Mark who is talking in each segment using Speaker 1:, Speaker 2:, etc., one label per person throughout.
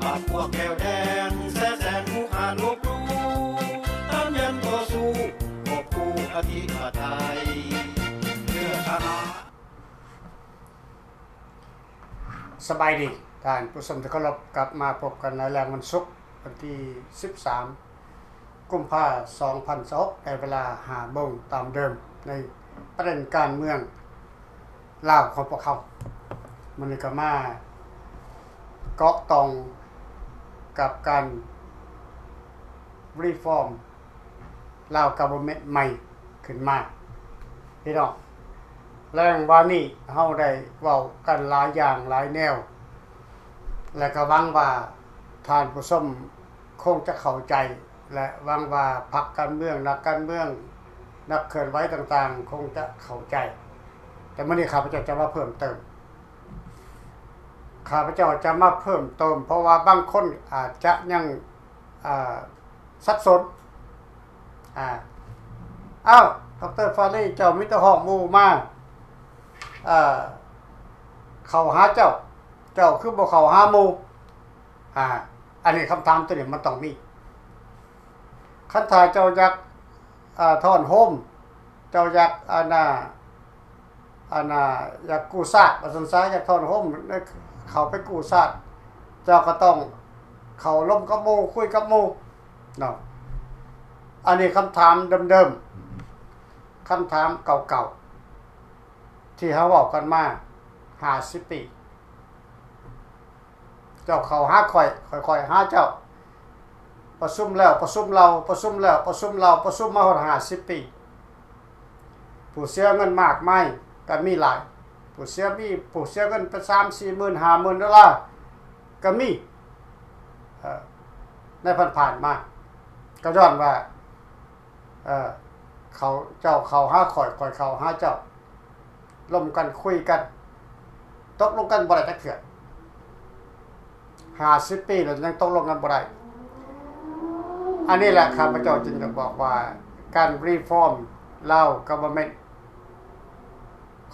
Speaker 1: บาดพวกแก้วแดงแสนผู้ขาดลบลู่ตามยันต่อสู้กบกู้อธิปไตยเพื่อชนะ
Speaker 2: สบายดีท่านผู้ชมที่เคารพกลับมาพบกันในแรงวันศุกร์วันที่13กุมภาพันธ์2026ในเวลา 5 โมงตามเดิมในประเด็นการเมืองลาวของพวกเขามันนี้ก็มาเกาะตองกับการรีฟอร์มลาวกับบเม็ดใหม่ขึ้นมาพี่น้องแรงว่านี้เฮาได้เว้ากันหลายอย่างหลายแนวและก็หวังว่าท่านผู้ชมคงจะเข้าใจและหวังว่าพรรคการเมืองนักการเมืองนักเคลื่อนไหวต่างๆคงจะเข้าใจแต่มื้อนี้ข้าพเจ้าจะมาเพิ่มเติมข้าพเจ้าจะมาเพิ่มเติมเพราะว่าบางคนอาจจะยังสับสนอ้าวดร.ฟารี่เจ้ามิตรห้องหมู่มาเข้าหาเจ้าคือบ่เข้าหาหมู่อันนี้คำถามตัวนี้มันต้องมีคันถ้าเจ้าอยากถอนโฮมเจ้าอยากอยากกู้ซาดว่าซั่นซะอยากถอนโฮมเข้าไปกู้ซาดเจ้าก็ต้องเข้าร่มกับหมู่คุยกับหมู่เนาะอันนี้คำถามเดิมๆคำถามเก่าๆที่เฮาเว้ากันมา50 ปีเจ้าเข้าหาข่อยค่อยๆหาเจ้าประชุมแล้วประชุมเราประชุมแล้วประชุมเราประชุมมาฮอด50 ปีผู้เสียเงินมากมายก็มีหลายผู้เสียเงินเป็น3-4 หมื่น 50,000 ดอลลาร์ก็มีในผ่านๆมาก็ย้อนว่าเจ้าเข้าหาข่อยเข้าหาเจ้าร่วมกันคุยกันตกลงกันบ่ได้จักเทื่อ50 ปีแล้วยังตกลงกันบ่ได้อันนี้แหละข้าพเจ้าจึงจะบอกว่าการรีฟอร์มลาวกัฟเวอร์เมนต์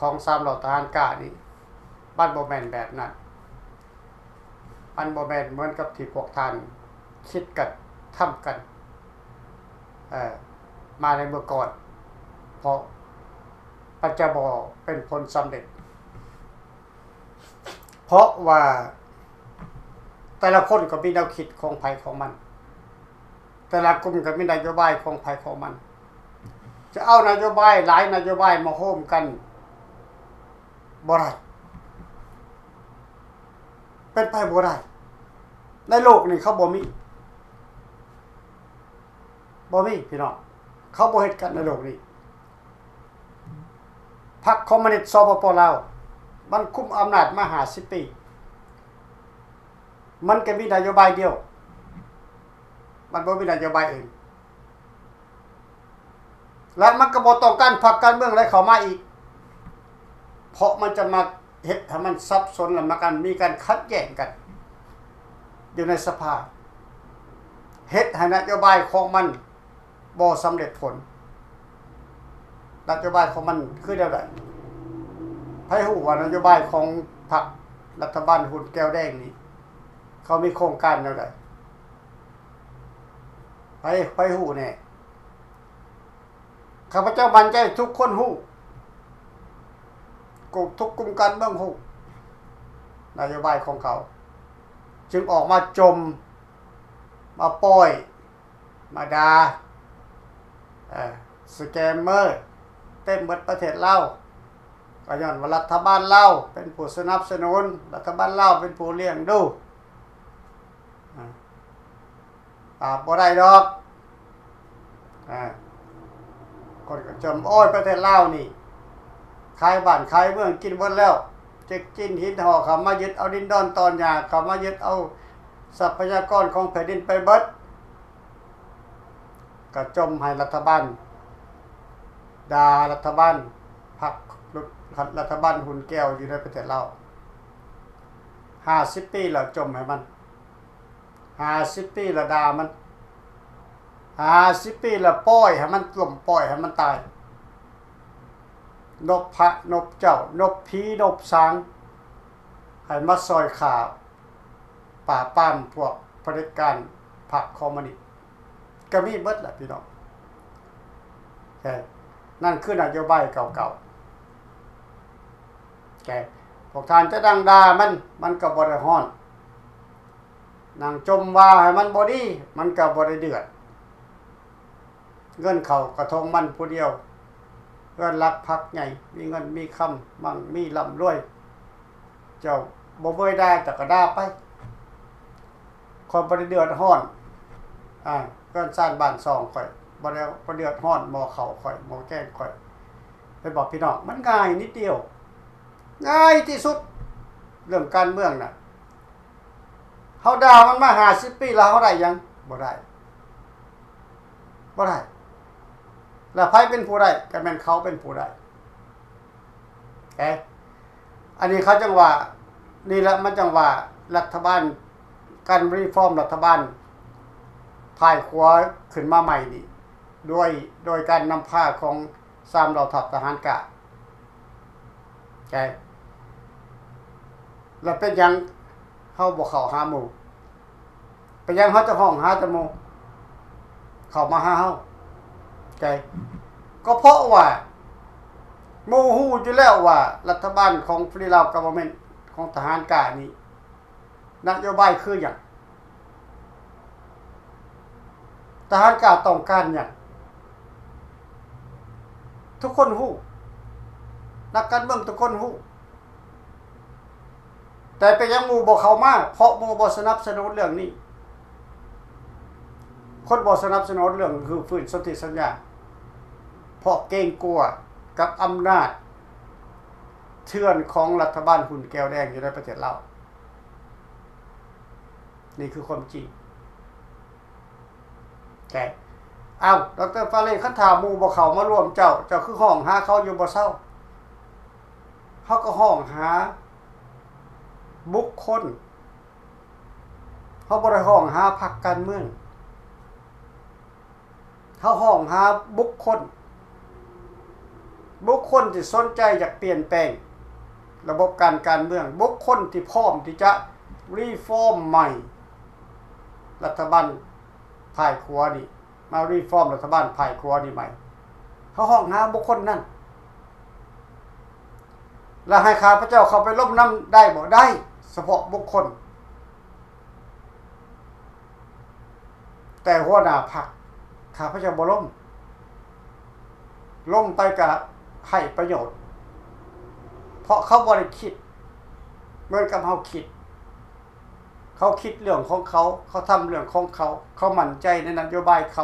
Speaker 2: ของ3เหล่าทหารกล้านี่มันบ่แม่นแบบนั้นมันบ่แม่นเหมือนกับที่พวกท่านคิดกันทำกันมาในเมื่อก่อนเพราะปัจจุบันเป็นผลสำเร็จเพราะว่าแต่ละคนก็มีแนวคิดของไผของมันแต่ละกลุ่มก็มีนโยบายของไผของมันจะเอานโยบายหลายนโยบายมาโฮมกันบ่ได้เป็นไปบ่ได้ในโลกนี้เขาบ่มีพี่น้องเขาบ่เฮ็ดกันในโลกนี้พรรคคอมมิวนิสต์สปป.ลาวมันคุมอำนาจมา50 ปีมันก็มีนโยบายเดียวมันบ่มีนโยบายอื่นและมันก็บ่ต้องการพรรคการเมืองอะไรเข้ามาอีกเพราะมันจะมาเฮ็ดให้มันซับซ้อนและมีการขัดแย้งกันอยู่ในสภาเฮ็ดให้นโยบายของมันบ่สำเร็จผลนโยบายของมันคือแนวใดไผฮู้ว่านโยบายของพรรครัฐบาลหุ่นแก้วแดงนี้เขามีโครงการแนวใดไผฮู้แน่ข้าพเจ้ามั่นใจทุกคนฮู้ทุกกลุ่มการเมืองฮู้นโยบายของเขาจึงออกมาจมมาป้อยมาด่าสแกมเมอร์เต็มหมดประเทศลาวก็ย้อนว่ารัฐบาลลาวเป็นผู้สนับสนุนรัฐบาลลาวเป็นผู้เลี้ยงดูบ่ได้ดอกคนก็จมโอ้ยประเทศลาวนี่ขายบ้านขายเมืองกินหมดแล้วจะกินหินห่อเขามายึดเอาดินดอนตอนหญ้าเขามายึดเอาทรัพยากรของแผ่นดินไปเบิดก็จมให้รัฐบาลด่ารัฐบาลพรรครัฐบาลหุ่นแก้วอยู่ในประเทศลาว50 ปีแล้วจมให้มัน50 ปีแล้วด่ามัน50 ปีแล้วปล่อยให้มันล่มปล่อยให้มันตายนบพระนบเจ้านบผีนบสางให้มาซอยขา ป่าป้ามพวกเผด็จการพรรคคอมมิวนิสต์ก็มีเบิดล่ะพี่น้องใช่นั่นคือนโยบายเก่าๆแกพวกท่านจะดังด่ามันก็บ่ได้ฮ้อนนั่งจมว่าให้มันบ่ดีมันก็บ่ได้เดือดเงินเข้ากระทงมันผู้เดียวเงินรักพักใหญ่มีเงินมีคำมั่งมีร่ำรวยเจ้าบ่เบื่อได้แต่ก็ด่าไปคนบ่ได้เดือดร้อนเกินซ่านบ้านซองข่อยบ่ได้บ่เดือดร้อนหม้อข้าวข่อยหม้อแกงข่อยไปบอกพี่น้องมันง่ายนิดเดียวง่ายที่สุดเรื่องการเมืองน่ะเฮาด่ามันมา50ปีแล้วเฮาได้ยังบ่ได้แล้วไผเป็นผู้ได้ก็แม่นเขาเป็นผู้ได้อันนี้เขาจังว่านี่ละมันจังว่ารัฐบาลการรีฟอร์มรัฐบาลภายขวาขึ้นมาใหม่นี่โดยการนำพาของ3เหล่าทัพทหารกะแล้วเป็นหยังเฮาบ่เข้าหาหมู่เป็นหยังเฮาจะห้องหาแต่หมู่เข้ามาหาเฮาก็เพราะว่าหมู่ฮู้อยู่แล้วว่ารัฐบาลของฟรีลาวกัฟเวอร์เมนต์ของทหารกะนี่นโยบายคือหยังทหารกะต้องการหยังทุกคนฮู้นักการเมืองทุกคนฮู้แต่เป็นยังหมู่บ่เข้ามาเพราะหมู่บ่สนับสนุนเรื่องนี้คนบ่สนับสนุนเรื่องคือฟื้นสนธิสัญญาเพราะเกรงกลัวกับอำนาจเถื่อนของรัฐบาลหุ่นแก้วแดงอยู่ในประเทศลาวนี่คือความจริงดร.ฟาเล่คันถามหมู่บ่เข้ามาร่วมเจ้าคือห้องหาเขาอยู่บ่เซาเฮาก็ห้องหาบุคคลเฮาบ่ได้ห้องหาพรรคการเมืองเฮาห้องหาบุคคลที่สนใจอยากเปลี่ยนแปลงระบบการเมืองบุคคลที่พร้อมที่จะรีฟอร์มใหม่รัฐบาลภายขวานี่มารีฟอร์มรัฐบาลภายขวานี่ใหม่เฮาห้องหาบุคคลนั้นแล้วให้ข้าพเจ้าเข้าไปล้มนำได้บ่ได้เฉพาะบุคคลแต่หัวหน้าพรรคข้าพเจ้าบ่ล้มไปก็ให้ประโยชน์เพราะเขาบ่ได้คิดเหมือนกับเฮาคิดเขาคิดเรื่องของเขาทำเรื่องของเขามั่นใจในนโยบายเ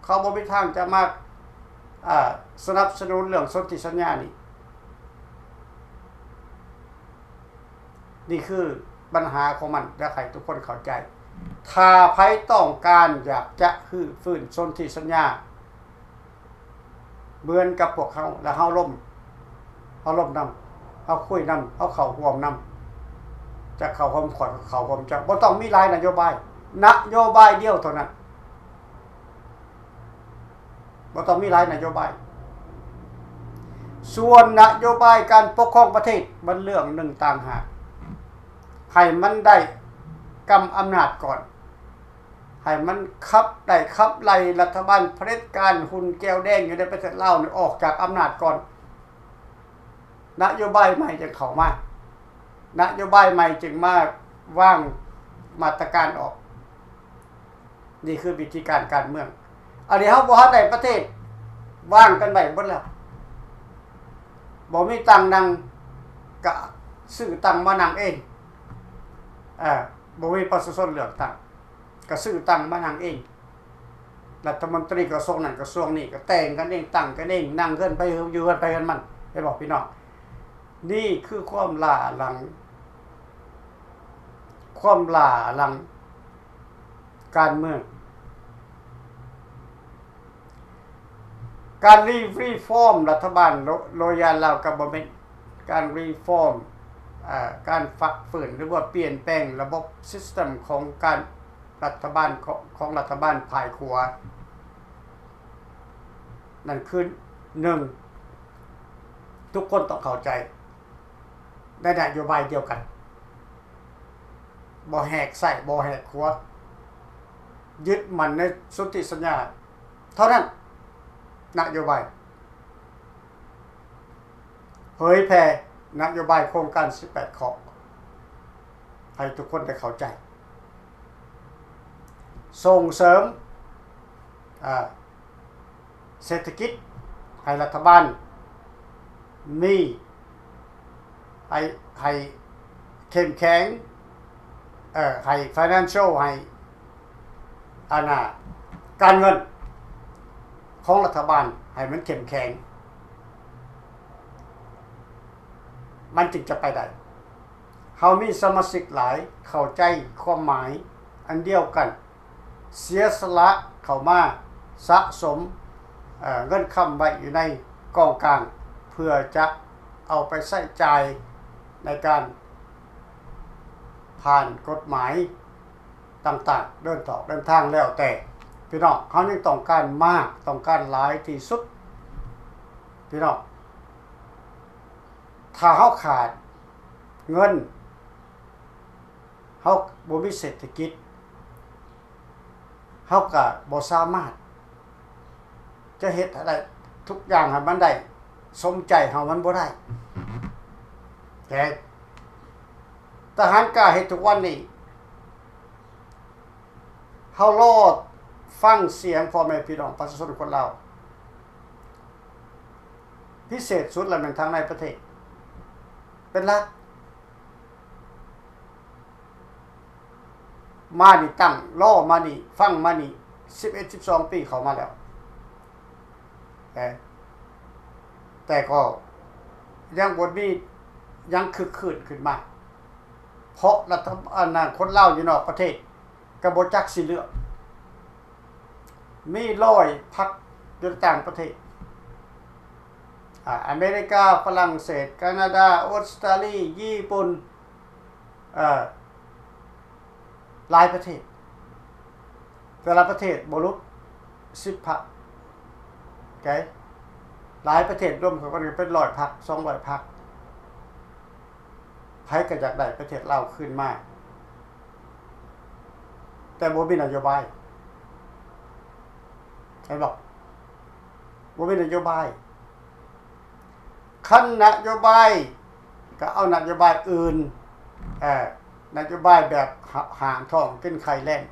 Speaker 2: ขาบ่มีทางจะมาสนับสนุนเรื่องสนธิสัญญานี่คือปัญหาของมันอยากให้ทุกคนเข้าใจถ้าไผต้องการอยากจะฟื้นสนธิสัญญาเหมือนกับพวกเขาแล้วเฮาล้มนำเฮาคุยนำเฮาเข้าร่วมนำจะเข้าความขอดเข้าความจะบ่ต้องมีหลายนโยบายเดียวเท่านั้นบ่ต้องมีหลายนโยบายส่วนนโยบายการปกครองประเทศมันเรื่องหนึ่งต่างหากให้มันได้กำอำนาจก่อนให้มันขับไล่รัฐบาลเผด็จการหุ่นแก้วแดงอยู่ในประเทศลาวนี่ออกจากอำนาจก่อนนโยบายใหม่จึงเข้ามานโยบายใหม่จึงมาวางมาตรการออกนี่คือวิธีการเมืองอันนี้เฮาบ่ทันได้ประเทศวางกันไว้หมดแล้วบ่มีตังค์นั่งก็ซื้อตังค์มานั่งเองบ่มีประชาชนเลือกตั้งก็ซื้อตังค์มานั่งเองรัฐมนตรีกระทรวงนั้นกระทรวงนี้ก็แต่งกันเองตั้งกันเองนั่งกันไปอยู่กันไปกันมันให้บอกพี่น้องนี่คือความล้าหลังการเมืองการรีฟอร์มรัฐบาลโรยาลาวกับบอมเมนการรีฟอร์มการฝักฝืนหรือว่าเปลี่ยนแปลงระบบซิสเต็มของการรัฐบาลของรัฐบาลภายขวานั่นคือ1ทุกคนต้องเข้าใจในนโยบายเดียวกัน บ่แหกใส่บ่แหกขัวยึดมันในสุทธิสัญญาเท่านั้นนโยบายเผยแผ่นโยบายโครงการ18ข้อให้ทุกคนได้เข้าใจส่งเสริมเศรษฐกิจให้รัฐบาลมีให้เข้มแข็งให้ financial ให้การเงินของรัฐบาลให้มันเข้มแข็งมันจึงจะไปได้เฮามีสมาชิกหลายเข้าใจความหมายอันเดียวกันเสียสละเข้ามาสะสมเงินค้ำไว้อยู่ในกองกลางเพื่อจะเอาไปใช้จ่ายในการผ่านกฎหมายต่างๆเดินทางแล้วแต่พี่น้องเขายังต้องการมากต้องการหลายที่สุดพี่น้องถ้าเขาขาดเงินเขาบ่มีเศรษฐกิจเขาก็บ่สามารถจะเฮ็ดอะไรทุกอย่างให้มันได้สมใจเฮามันบ่ได้แต่ทหารกล้าเฮ็ดทุกวันนี้เฮารอฟังเสียงพ่อแม่พี่น้องประชาชนคนลาวพิเศษสุดแล้วมันทางในประเทศเป็นหลักมานี่ตั้งล่อมานี่ฟังมานี่11-12 ปีเข้ามาแล้วแต่ก็ยังบ่มียังคึกคืนขึ้นมาเพราะรัฐบาลคนลาวอยู่นอกประเทศก็บ่จักสิเลือกมี100พรรคอยู่ต่างประเทศอเมริกาฝรั่งเศสแคนาดาออสเตรเลียญี่ปุ่นหลายประเทศแต่ละประเทศบ่รุษ10พรรคหลายประเทศรวมกันก็เป็น100พรรค200พรรคไผก็อยากได้ประเทศลาวขึ้นมาแต่บ่มีนโยบายใช่บ่บ่มีนโยบายคันนโยบายก็เอานโยบายอื่นนโยบายแบบห่างท้องกินไข่แล่น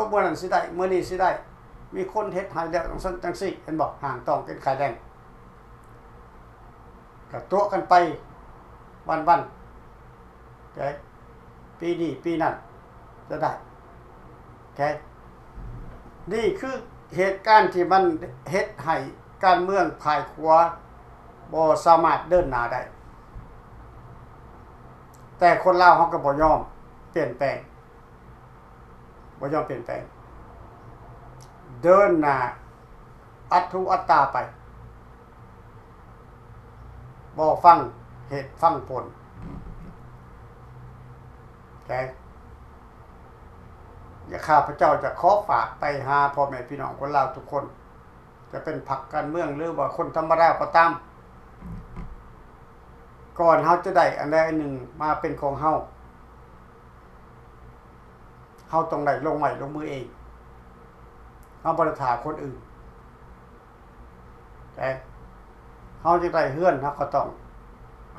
Speaker 2: เมื่อนั้นสิได้เมื่อนี้สิได้มีคนเฮ็ดให้แล้วจังซี่เห็นบ่ห่างท้องกินไข่แล่นก็ตัวกันไปวันๆปีนี้ปีนั้นจะได้นี่คือเหตุการณ์ที่มันเฮ็ดให้การเมืองพ่ายขัวบ่สามารถเดินหน้าได้แต่คนลาวเขาก็บ่ยอมเปลี่ยนแปลงเดินหน้าอัตถุอัตตาไปบ่ฟังเหตุฟังผลอย่าข้าพเจ้าจะขอฝากไปหาพ่อแม่พี่น้องคนลาวทุกคนจะเป็นพรรคการเมืองหรือว่าคนธรรมดาก็ตามก่อนเฮาจะได้อันใดอันหนึ่งมาเป็นของเฮาต้องได้ลงไม้ลงมือเองเฮาบ่ได้ท่าคนอื่นเฮาจะได้เฮือนเฮาก็ต้อง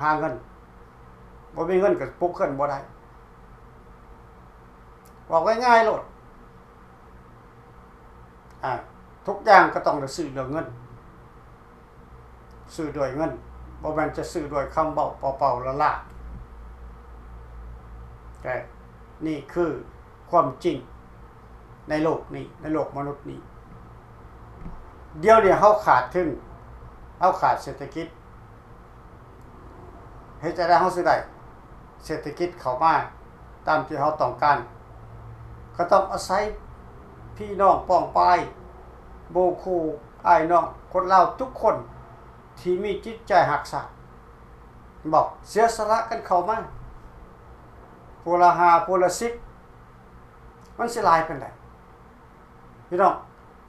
Speaker 2: หาเงินบ่มีเงินก็ปลุกขึ้นบ่ได้บอกง่ายๆโลดทุกอย่างก็ต้องได้ซื้อด้วยเงินซื้อด้วยเงินบ่แม่นจะซื้อด้วยคำเว้าเปล่าๆละๆนี่คือความจริงในโลกนี้ในโลกมนุษย์นี้เดี๋ยวนี้เฮาขาดเศรษฐกิจเฮ็ดจะได้เฮาสิได้เศรษฐกิจเข้ามาตามที่เฮาต้องการก็ต้องอาศัยพี่น้องป้องปายโบคูอ้ายน้องคนลาวทุกคนที่มีจิตใจหักษาบอกเสียสละกันเข้ามาผู้ละ5ผู้ละ10มันสิหลายปานใดพี่น้อง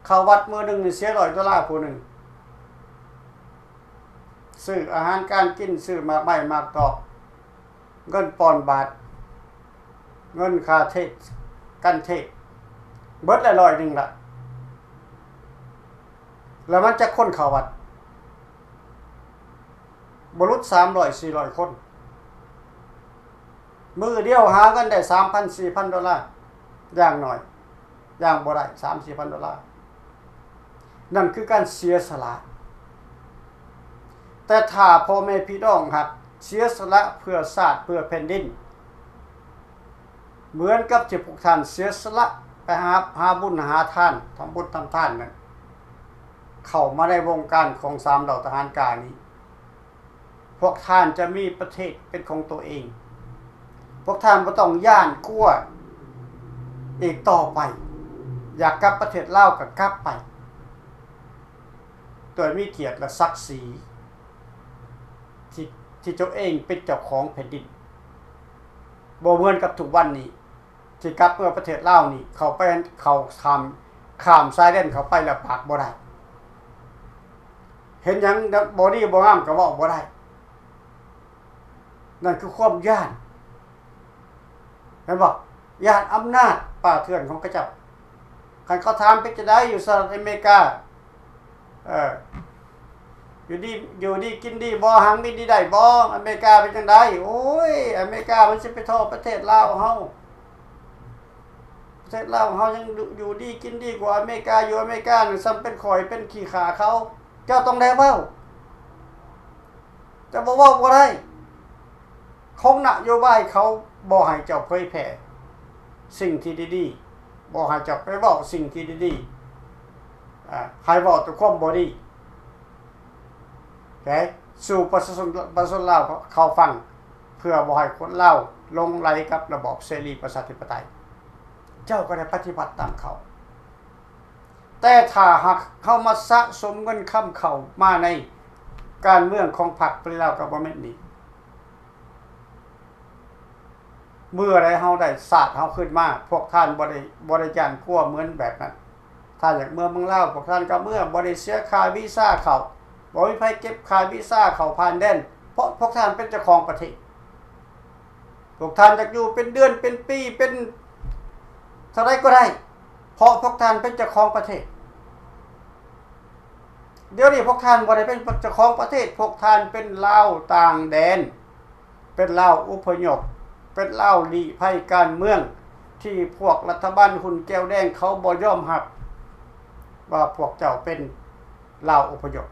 Speaker 2: เข้าวัดมื้อนึงนี่เสีย$100ผู้นึงซื้ออาหารการกินซื้อหมากไม้หมากตอก เงินปอนด์บาทเงินค่าเทศกันเทศเบิดละร้อยหนึ่งละแล้วมันจะคนเข้าวัดบรุษ300-400 คนมือเดียวหาเงินได้ $3,000-4,000 อย่างหน่อยอย่างบ่ได้ $3,000-4,000 นั่นคือการเสียสละแต่ถ้าพ่อแม่พี่น้องครับเสียสละเพื่อชาติเพื่อแผ่นดินเหมือนกับที่พวกท่านเสียสละไปหาบุญหาทานทำบุญทำทานนั้นเข้ามาในวงการของ3เหล่าทหารกานี้พวกท่านจะมีประเทศเป็นของตัวเองพวกท่านบ่ต้องย่านกลัวอีกต่อไปอยากกลับประเทศลาวก็กลับไปโดยมีเกียรติและศักดิ์ศรีที่เจ้าเองเป็นเจ้าของแผ่นดินบ่เหมือนกับทุกวันนี้ที่กลับเมื่อประเทศลาวนี่เขาไปเขาข้ามชายแดนเขาไปแล้วปากบ่ได้เห็นหยังบ่ดีบ่งามก็เว้าบ่ได้นั่นคือความย่านเห็นบ่ย่านอำนาจป่าเถื่อนของกระเจ้าคันเขาถามเป็นจะได้อยู่สหรัฐอเมริกาอยู่ดีกินดีบ่หังมีดีได้บ่อเมริกาเป็นจังได๋โอ้ยอเมริกามันสิไปโทษประเทศลาวเฮาประเทศลาวเฮายังอยู่ดีกินดีกว่าอเมริกาอยู่อเมริกานี่ซ้ำเป็นข่อยเป็นขี้ขาเขาเจ้าต้องได้เว้าแต่บ่เว้าบ่ได้ของนโยบายเขาบ่ให้เจ้าเผยแพร่สิ่งที่ดีๆบ่ให้เจ้าไปเว้าสิ่งที่ดีให้เว้าแต่ความบ่ดีโอเคสู่ประชาชนลาวเขาฟังเพื่อบ่ให้คนลาวลงไหลกับระบอบเสรีประชาธิปไตยเจ้าก็ได้ปฏิบัติตามเขาแต่ถ้าหากเข้ามาสะสมเงินค้ำเข้ามาในการเมืองของพรรคปริลาวก็บ่แม่นนี้เมื่อใดเฮาได้ศาสตร์เฮาขึ้นมาพวกท่านบ่ได้ย่านกลัวเหมือนแบบนั้นถ้าอยากเมืองลาวพวกท่านก็เมื่อบ่ได้เสียค่าวีซ่าเข้าบ่มีไผเก็บค่าวีซ่าเข้าผ่านแดนเพราะพวกท่านเป็นเจ้าของประเทศพวกท่านอยากอยู่เป็นเดือนเป็นปีเป็นเท่าไรก็ได้เพราะพวกท่านเป็นเจ้าของประเทศเดี๋ยวนี้พวกท่านบ่ได้เป็นเจ้าของประเทศพวกท่านเป็นลาวต่างแดนเป็นลาวอพยพเป็นลาวลี้ภัยการเมืองที่พวกรัฐบาลหุ่นแก้วแดงเขาบ่ยอมรับว่าพวกเจ้าเป็นลาวอพยพ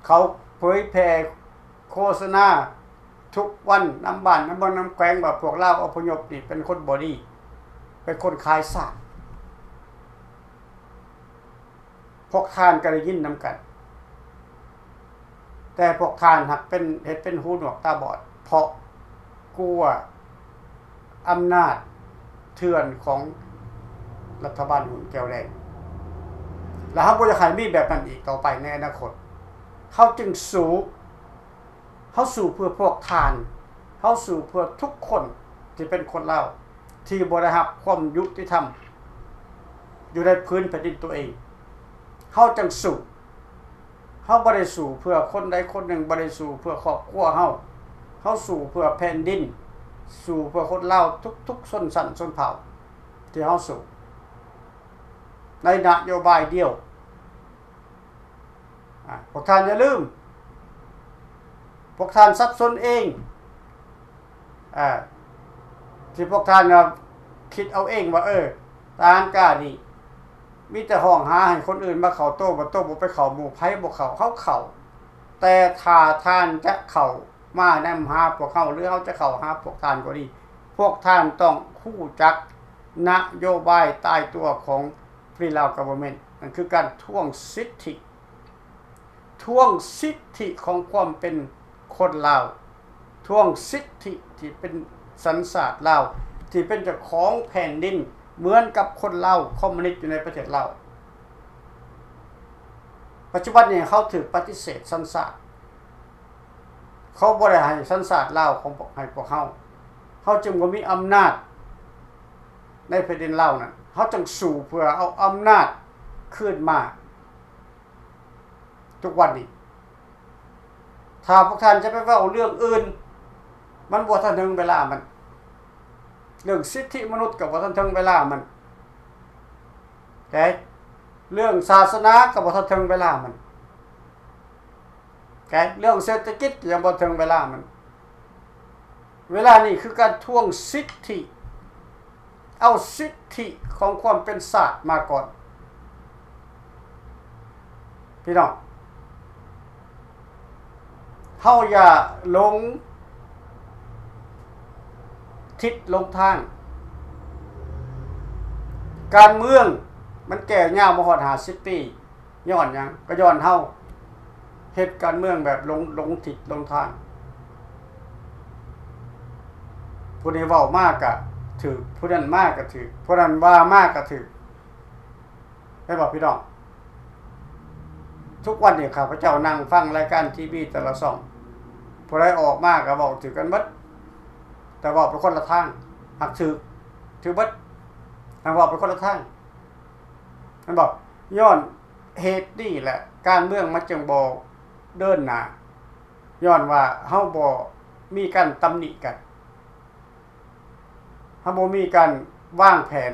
Speaker 2: เขาเผยแพร่โฆษณาทุกวันน้ำบ้านน้ำเมืองน้ำแขวงว่าพวกลาวอพยพนี่เป็นคนบ่ดีเป็นคนขายสารพวกท่านก็ได้ยินนำกันแต่พวกท่านหักเป็นเฮ็ดเป็นหูหนวกตาบอดเพราะกลัวอำนาจเถื่อนของรัฐบาลหุ่นแก้วแดงแล้วเฮาบ่อยากให้มีแบบนั้นอีกต่อไปในอนาคตเฮาจึงสู้เพื่อพวกท่านเฮาสู้เพื่อทุกคนที่เป็นคนลาวที่บ่ได้รับความยุติธรรมอยู่ในพื้นแผ่นดินตัวเองเฮาจึงสู้เฮาบ่ได้สู้เพื่อคนใดคนหนึ่งบ่ได้สู้เพื่อครอบครัวเฮาสู้เพื่อแผ่นดินสู้เพื่อคนลาวทุกๆชนชั้นชนเผ่าที่เฮาสู้ในนโยบายเดียวพวกท่านอย่าลืมพวกท่านสับสนเองที่พวกท่านคิดเอาเองว่าทหารกล้านี่มีแต่ห้องหาให้คนอื่นมาเข้าโต๊ะบ่ไปเข้าหมู่ไผบ่เข้าแต่ถ้าท่านจะเข้ามานำหาพวกเขาหรือเขาจะเข้าหาพวกท่านก็ดีพวกท่านต้องรู้จักนโยบายตายตัวของฟรีลาวกัฟเวอร์เมนต์นั่นคือการทวงสิทธิของความเป็นคนลาวทวงสิทธิที่เป็นสัญชาติลาวที่เป็นเจ้าของแผ่นดินเหมือนกับคนลาวคอมมิวนิสต์อยู่ในประเทศลาวปัจจุบันนี้เขาถูกปฏิเสธสัญชาติเขาบ่ได้ให้สัญชาติลาวของให้พวกเขาจึงบ่มีอำนาจในแผ่นดินลาวนั้นเขาจึงสู้เพื่อเอาอำนาจคืนมาทุกวันนี้ถ้าพวกท่านจะไปเว้าเรื่องอื่น มันบ่ทันถึงเวลามันเรื่องสิทธิมนุษย์ก็บ่ทันถึงเวลามันแต่เรื่องศาสนาก็บ่ทันถึงเวลามันแต่เรื่องเศรษฐกิจยังบ่ถึงเวลามันเวลานี้คือการทวงสิทธิเอาสิทธิของความเป็นศาสตร์มาก่อนพี่น้องเฮาอย่าหลงทิศหลงทางการเมืองมันแก่ยาวมาฮอด50 ปีย้อนหยังก็ย้อนเฮาเฮ็ดการเมืองแบบหลงทิศหลงทางผู้นี้เว้ามากก็ถูกผู้นั้นมากก็ถูกผู้นั้นว่ามากก็ถูกให้บอกพี่น้องทุกวันนี้ข้าพเจ้านั่งฟังรายการทีวีแต่ละช่องผู้ใดออกมาก็เว้าถือกันเบิดแต่เว้าไปคนละทางหักถือเบิดหักเว้าไปคนละทางมันบอกย้อนเหตุนี่แหละการเมืองมันจึงบ่เดินหน้าย้อนว่าเฮาบ่มีการตำหนิกันเฮาบ่มีการวางแผน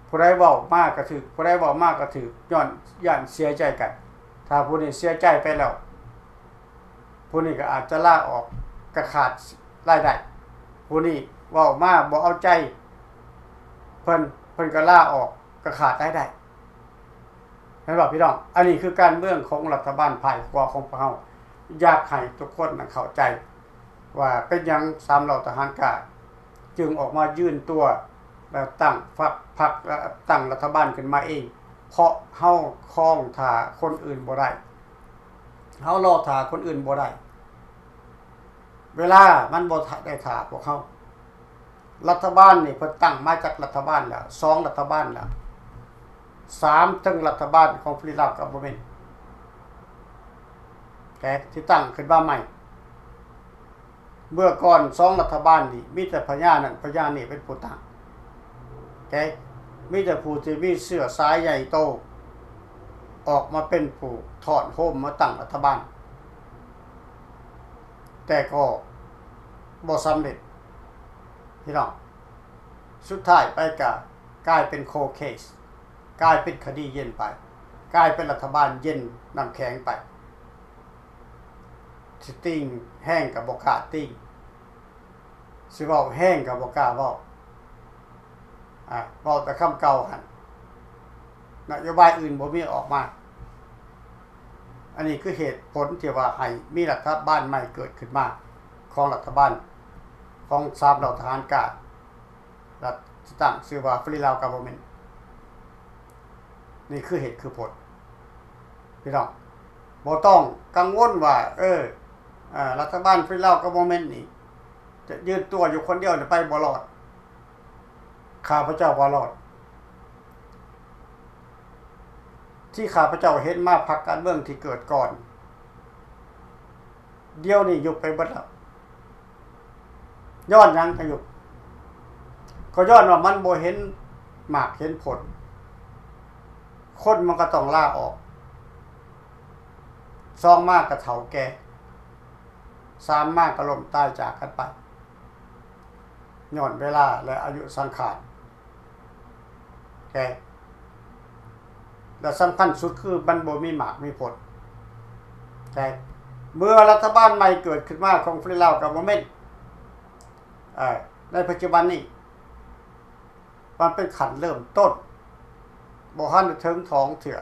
Speaker 2: ผู้ใดเว้ามากก็ถูกผู้ใดเว้ามากก็ถูกย้อนย่านเสียใจกันถ้าผู้นี้เสียใจไปแล้วผู้นี้ก็อาจจะลาออกก็ขาดรายได้ผู้นี้เว้ามาบ่เอาใจเพิ่นก็ลาออกก็ขาดรายได้เห็นบ่พี่น้องอันนี้คือการเมืองของรัฐบาลภายขวาของพวกเฮาอยากให้ทุกคนเข้าใจว่าเป็นหยัง3เหล่าทหารกล้าจึงออกมายื่นตัวแล้วตั้งพรรคตั้งรัฐบาลขึ้นมาเองเพราะเฮาคล้องท่าคนอื่นบ่ได้เฮารอท่าคนอื่นบ่ได้เวลามันบ่ได้ท่าพวกเฮารัฐบาลนี่เพิ่นตั้งมาจากรัฐบาลแล้ว2รัฐบาลแล้ว3ถึงรัฐบาลของฟรีลาวกับบ่แม่นแต่ที่ตั้งขึ้นมาใหม่เมื่อก่อน2รัฐบาลนี่มีแต่พญานั่นพญานี่เป็นผู้ตั้งแต่มีแต่ผู้ที่มีเสื้อสายใหญ่โตออกมาเป็นผู้ถอนโฮมมาตั้งรัฐบาลแต่ก็บ่สำเร็จพี่น้องสุดท้ายไปก็กลายเป็นโคเคสกลายเป็นคดีเย็นไปกลายเป็นรัฐบาลเย็นน้ำแข็งไปสิติ้งแห้งกับบ่กล้าติ้งสิเว้าแห้งกับบ่กล้าเว้าเว้าแต่คำเก่าหั่นนโยบายอื่นบ่มีออกมาอันนี้คือเหตุผลที่ว่าให้มีรัฐบาลใหม่เกิดขึ้นมาของรัฐบาลของ3เหล่าทหารกล้ารัฐตั้งชื่อว่า Free Lao Government นี่คือเหตุคือผลพี่น้องบ่ต้องกังวลว่ารัฐบาล Free Lao Government นี่จะยืนตัวอยู่คนเดียวไปบ่รอดข้าพเจ้าบ่รอดที่ข้าพเจ้าเห็นมาพรรคการเมืองที่เกิดก่อนเดี๋ยวนี้ยุบไปเบิดแล้วย้อนหยังก็ยุบก็ย้อนว่ามันบ่เห็นหมากเห็นผลคนมันก็ต้องลาออก2มากก็เฒ่าแก่3มากก็ล้มตายจากกันไปย้อนเวลาและอายุสังขารแก่และสำคัญสุดคือมันบ่มีหมากมีผลแต่เมื่อรัฐบาลใหม่เกิดขึ้นมาของฟรีลาวกับโมเมนต์ในปัจจุบันนี้มันเป็นขั้นเริ่มต้นบ่ทันถึงท้องเถื่อ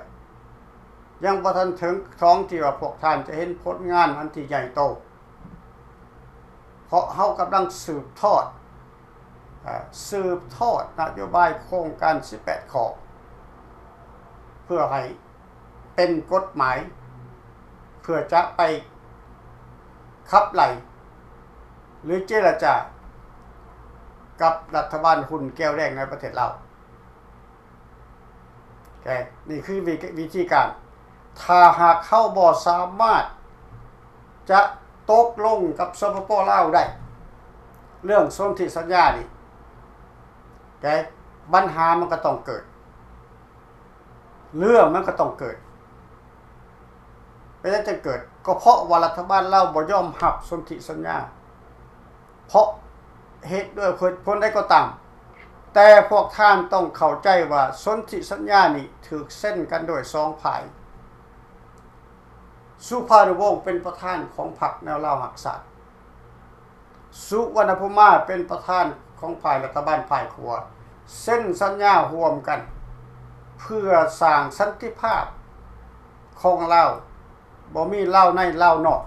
Speaker 2: ยังบ่ทันถึงท้องที่ว่าพวกท่านจะเห็นผลงานอันที่ใหญ่โตเพราะเฮากำลังสืบทอดนโยบายโครงการ18ข้อเพื่อให้เป็นกฎหมายเพื่อจะไปขับไล่หรือเจรจากับรัฐบาลหุ้นแก้วแดงในประเทศเรานี่คือวิธีการถ้าหากเข้าบ่สามารถจะตกลงกับสปป.ลาวได้เรื่องสนธิสัญญานี่ปัญหามันก็ต้องเกิดเรื่องมันก็ต้องเกิดเป็นจะเกิดก็เพราะว่ารัฐบาลเราบ่ยอมรับสนธิสัญญา เพราะเหตุด้วยผลใดก็ตามแต่พวกท่านต้องเข้าใจว่าสนธิสัญญานี่ถูกเส้นกันโดยสองฝ่ายสุภานุวงศ์เป็นประธานของพรรคแนวลาวหักษาสุวรรณภูมิเป็นประธานของฝ่ายรัฐบาลฝ่ายขวาเส้นสัญญาร่วมกันเพื่อสร้างสันติภาพของลาวบ่มีลาวในลาวนอก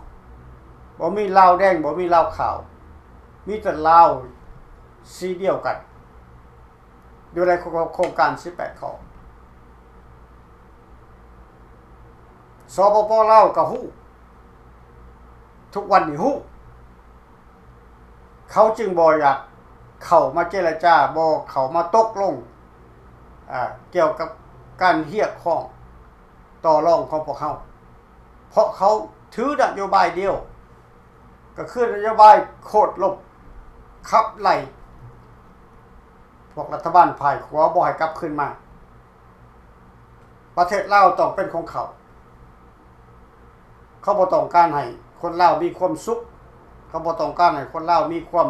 Speaker 2: บ่มีลาวแดงบ่มีลาวขาวมีแต่ลาวสีเดียวกันอยู่ในโครงการ18ข้อสปป.ลาวก็ฮู้ทุกวันนี้ฮู้เขาจึงบ่อยากเข้ามาเจรจาบ่เข้ามาตกลงเกี่ยวกับการเรียกร้องต่อรองของพวกเขาเพราะเขาถือนโยบายเดียวก็คือนโยบายโคตรลบขับไล่พวกรัฐบาลฝ่ายขวาบ่ให้กลับขึ้นมาประเทศลาวต้องเป็นของเขาเขาบ่ต้องการให้คนลาวมีความสุขเขาบ่ต้องการให้คนลาวมีความ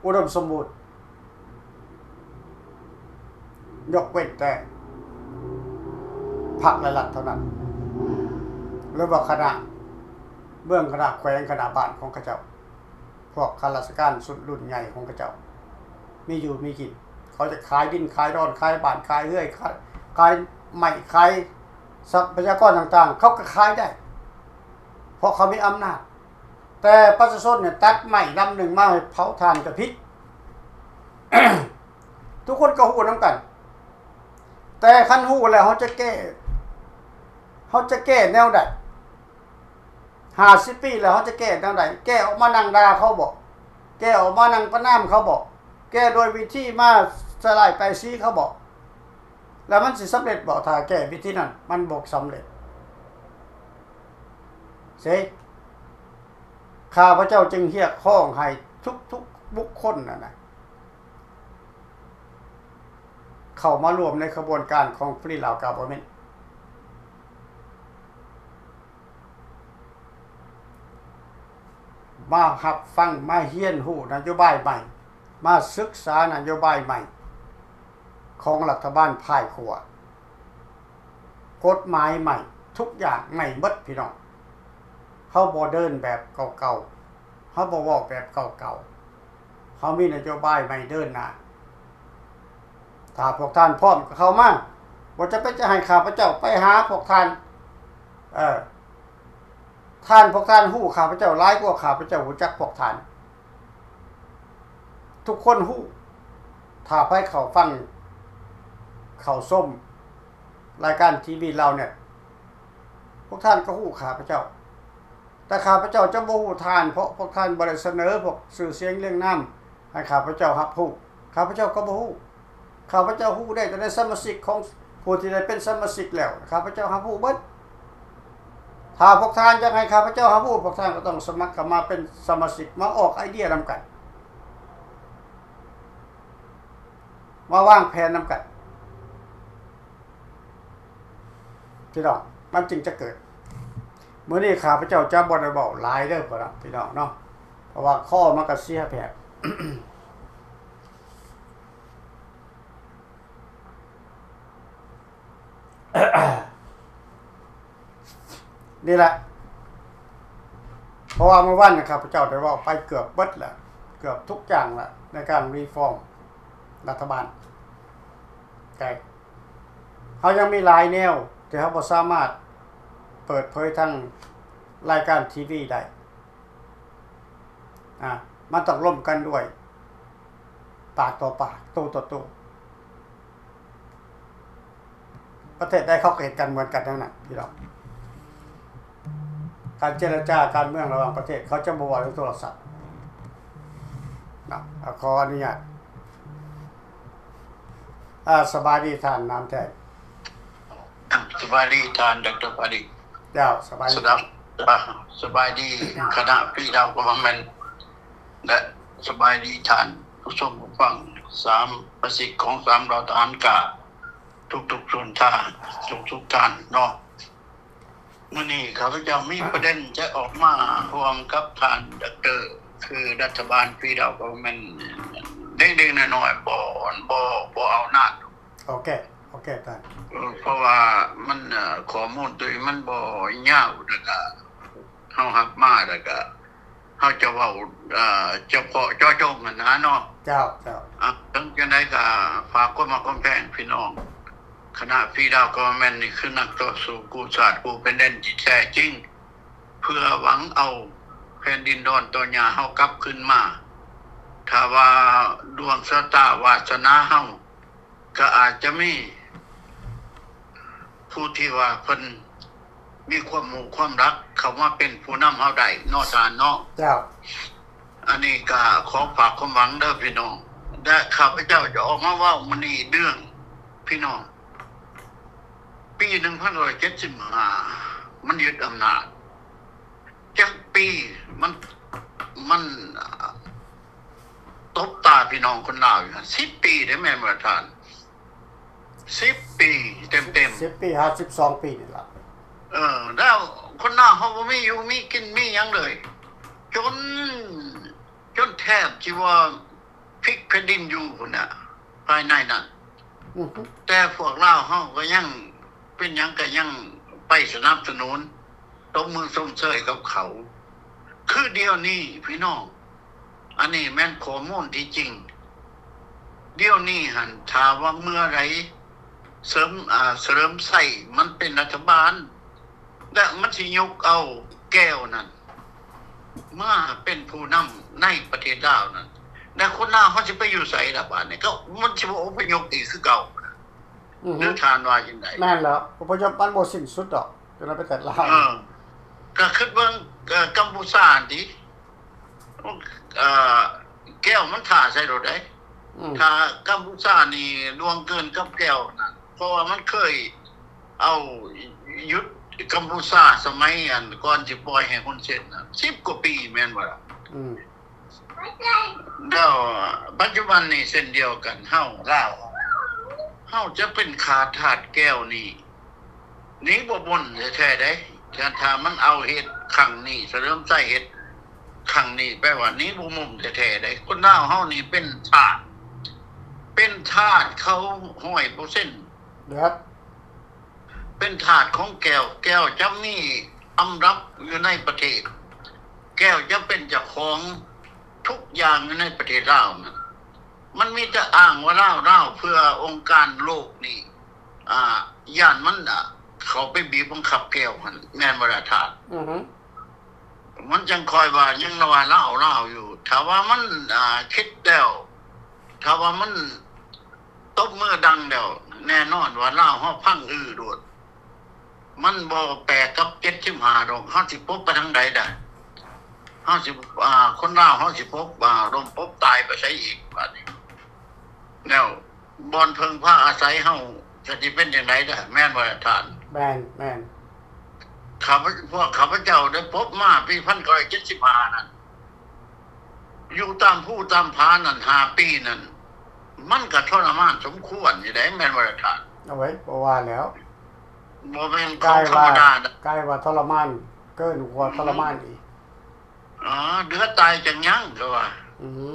Speaker 2: อุดมสมบูรณ์ยกเว้นแต่พรรคและรัฐเท่านั้นหรือว่าคณะเบื้องคณะแขวงคณะบ้านของเขาเจ้าพวกข้าราชการสุดรุ่นใหญ่ของเขาเจ้ามีอยู่มีกินเขาจะขายดินขายดอนขายบ้านขายเรื่อยขายไม้ขายทรัพยากรต่างๆเขาก็ขายได้เพราะเขามีอำนาจแต่ประชาชนเนี่ยตัดไม้ลำหนึ่งมาให้เผาถ่านกับพิษ ทุกคนก็ฮู้นำกันแต่คันฮู้แล้วเขาจะแก้แนวใด50 ปีแล้วเขาจะแก้แนวใดแก้ออกมานั่งด่าเขาบอกแก้ออกมานั่งประณามเขาบอกแก้โดยวิธีมาสลายไปซีเขาบอกแล้วมันสิสำเร็จบ่ถ้าแก้วิธีนั้นมันบ่สำเร็จสิข้าพเจ้าจึงเรียกร้องให้ทุกบุคคลนะเข้ามารวมในขบวนการของฟรีลาวกาบอเมนมาหับฟังมาเฮียนหู้นโยบายใหม่มาศึกษานโยบายใหม่ของรัฐบาลภายขวากฎหมายใหม่ทุกอย่างใหม่หมดพี่น้องเฮาบ่เดินแบบเก่าๆเฮาบ่เว้าแบบเก่าๆเฮามีนโยบายใหม่เดินหน้าถ้าพวกท่านพร้อมเข้ามาบ่จะเป็นจะให้ข้าพเจ้าไปหาพวกท่านพวกท่านฮู้ข้าพเจ้าหลายกว่าข้าพเจ้ารู้จักพวกท่านทุกคนฮู้ถ้าไปเข้าฟังเข้าส้มรายการทีวีเราเนี่ยพวกท่านก็ฮู้ข้าพเจ้าแต่ข้าพเจ้าจะบ่ฮู้ท่านเพราะพวกท่านบ่ได้เสนอพวกชื่อเสียงเรื่องน้ำให้ข้าพเจ้ารับรู้ข้าพเจ้าก็บ่ฮู้ข้าพเจ้าฮู้ได้แต่ในสมาชิกของผู้ที่ได้เป็นสมาชิกแล้วข้าพเจ้ารับรู้เบิดถ้าพวกท่านอยากให้ข้าพเจ้ารับรู้พวกท่านก็ต้องสมัครเข้ามาเป็นสมาชิกมาออกไอเดียนำกันมาวางแผนนำกันพี่น้องมันจึงจะเกิดมื้อนี้ข้าพเจ้าจะบ่ได้เว้าหลายเด้อพี่น้องเนาะเพราะว่าข้อมันก็เสียแผก นี่แหละเพราะว่าเมื่อวานนะครับพระเจ้าได้ว่าไปเกือบเบิดแล้วเกือบทุกอย่างแล้วในการรีฟอร์มรัฐบาลแต่เขายังมีหลายแนวที่เขาบ่สามารถเปิดเผยทางรายการทีวีได้มันต้องร่วมกันด้วยปากต่อปากตู้ต่อตู้ประเทศใดเขาเกิดกันเหมือนกันทั้งนั้นพี่น้องการเจรจาการเมืองระหว่างประเทศเขาจะบ่ว่าในโทรศัพท์ขออนุญาตสบายดีท่านน้ำแท้
Speaker 3: สบายดีท่านดร.ปาดิ
Speaker 2: เจ้าสบายดี
Speaker 3: สบายดีคณะพี่ดาวกบมันและสบายดีท่านผู้ชมผู้ฟัง3ประสิทธิ์ของ3เราทหารกาทุกๆส่วนท่านทุกท่านเนาะมื้อนี้ข้าพเจ้ามีประเด็นจะออกมาร่วมกับท่านดร. คือรัฐบาลพี่เราก็มันเด็กๆน้อยๆบ่เอาหน้า
Speaker 2: โอเคท่าน
Speaker 3: เพราะว่ามันข้อมูลตัวมันบ่ยาวแล้วก็เฮารับมาแล้วก็เฮาจะเว้าเฉพาะเจาะจงนั่นนะเนาะ
Speaker 2: เจ้า
Speaker 3: ถึงจังได๋ก็ฝากคนมาคอมแพงพี่น้องคณะพี่ดาวกอร์เมนต์นี่คือนักต่อสู้กู้ชาติผู้เป็นเด่นที่แท้จริงเพื่อหวังเอาแผ่นดินดอนตอหญ้าเฮากลับขึ้นมาถ้าว่าดวงชะตาวาสนาเฮาก็อาจจะมีผู้ที่ว่าเพิ่นมีความรักเข้ามาเป็นผู้นำเฮาได้เนาะทานเนาะ
Speaker 2: เจ้า
Speaker 3: อันนี้ก็ขอฝากความหวังเด้อพี่น้องและข้าพเจ้าจะออกมาเว้ามื้อนี้เรื่องพี่น้องปี1975มันยึดอำนาจจักปีมันตบตาพี่น้องคนลาวอยู่10 ปีได้แม่นบ่ท่าน10 ปีเต็มๆ
Speaker 2: 10 ปี52 ปีนี่ล่ะ
Speaker 3: แล้วคนหน้าเขาบ่มีอยู่มีกินมีหยังเลยจนแทบที่ว่าพลิกแผ่นดินอยู่พุ่นน่ะภายในนั้น
Speaker 2: อือฮึ
Speaker 3: แต่พวกลาวเฮาก็ยังเป็นหยังก็ยังไปสนับสนุนตบมือส่งเสยกับเขา คือเดี๋ยวนี้พี่น้องอันนี้แม่นข้อมูลที่จริงเดี๋ยวนี้หันถ้าว่าเมื่อไหร่เสริมใส่มันเป็นรัฐบาลและมันสิยกเอาแก้วนั่นมาเป็นผู้นำในประเทศลาวนั่นแต่คนลาวเขาสิไปอยู่ไสล่ะบาดนี้ก็มันสิบ่อพยพอีกคือเก่า
Speaker 2: อือ
Speaker 3: ห
Speaker 2: ฮึ
Speaker 3: รือทานว่าจังได๋
Speaker 2: แม่นแล้วอพยพมันบ่สิ้นสุดดอกจนไปแต่ลาว
Speaker 3: ก็คิดเบิ่งกัมพูชาดิแก้วมันท่าใส่รถได้ ถ้ากัมพูชานี่ล่วงเกินกับแก้วนั่นเพราะว่ามันเคยเอายุดกัมพูชาสมัยอันก่อนสิปล่อยให้คนเซ็นน่ะ10 กว่าปีแม่นบ่ล่ะ แล้วปัจจุบันนี่เส้นเดียวกันเฮาลาวเฮาจะเป็นขาดธาตุแก้วนี่นี้บ่บ่นแท้ๆเด้ถ้ามันเอาเฮ็ดครั้งนี้เสริมใส่เฮ็ดครั้งนี้แปลว่านี้บ่มุมแท้ๆเด้คนลาวเฮานี่เป็นธาตุเขา100%
Speaker 2: เดือด
Speaker 3: เป็นธาตุของแก้วจะมีอำรับอยู่ในประเทศแก้วจะเป็นเจ้าของทุกอย่างอยู่ในประเทศลาวนะมันมีแต่อ้างว่าลาวเพื่อองค์การโลกนี่ย่านมันเขาไปบีบบังคับแก้วหั่นแม่นบ่ล่ะท่าน
Speaker 2: อือฮึ
Speaker 3: มันจังคอยว่ายังว่าลาวอยู่ถ้าว่ามันคิดแล้วถ้าว่ามันตบมือดังแล้วแน่นอนว่าลาวเฮาพังโดดมันบ่แปลกกับ75ดอกเฮาสิพบไปทางใดได้เฮาสิคนลาวเฮาสิพบลมพบตายไปไสอีกบัดนี้แล้วบ่อนเพิ่งพาอาศัยเฮาจะสิเป็นจังไดได้แม่นบ่ล่ะท่าน
Speaker 2: แม่น
Speaker 3: ข้าพเจ้าได้พบมาปี1975นั่นอยู่ตามผู้ตามผานั่น5 ปีนั่นมันก็ทรมานสมควรอยู่ได้แม่นบ่ล่ะท่าน
Speaker 2: เอาไว้บ่ว่าแล้ว
Speaker 3: บ่แม่น
Speaker 2: ใก
Speaker 3: ขอ
Speaker 2: ล้
Speaker 3: งธร
Speaker 2: ว่าร
Speaker 3: มดา
Speaker 2: ใกล้ว่าทรมานเกินกว่าทรมานอีก
Speaker 3: เดือตายจังยังก็ว่า
Speaker 2: อือฮึ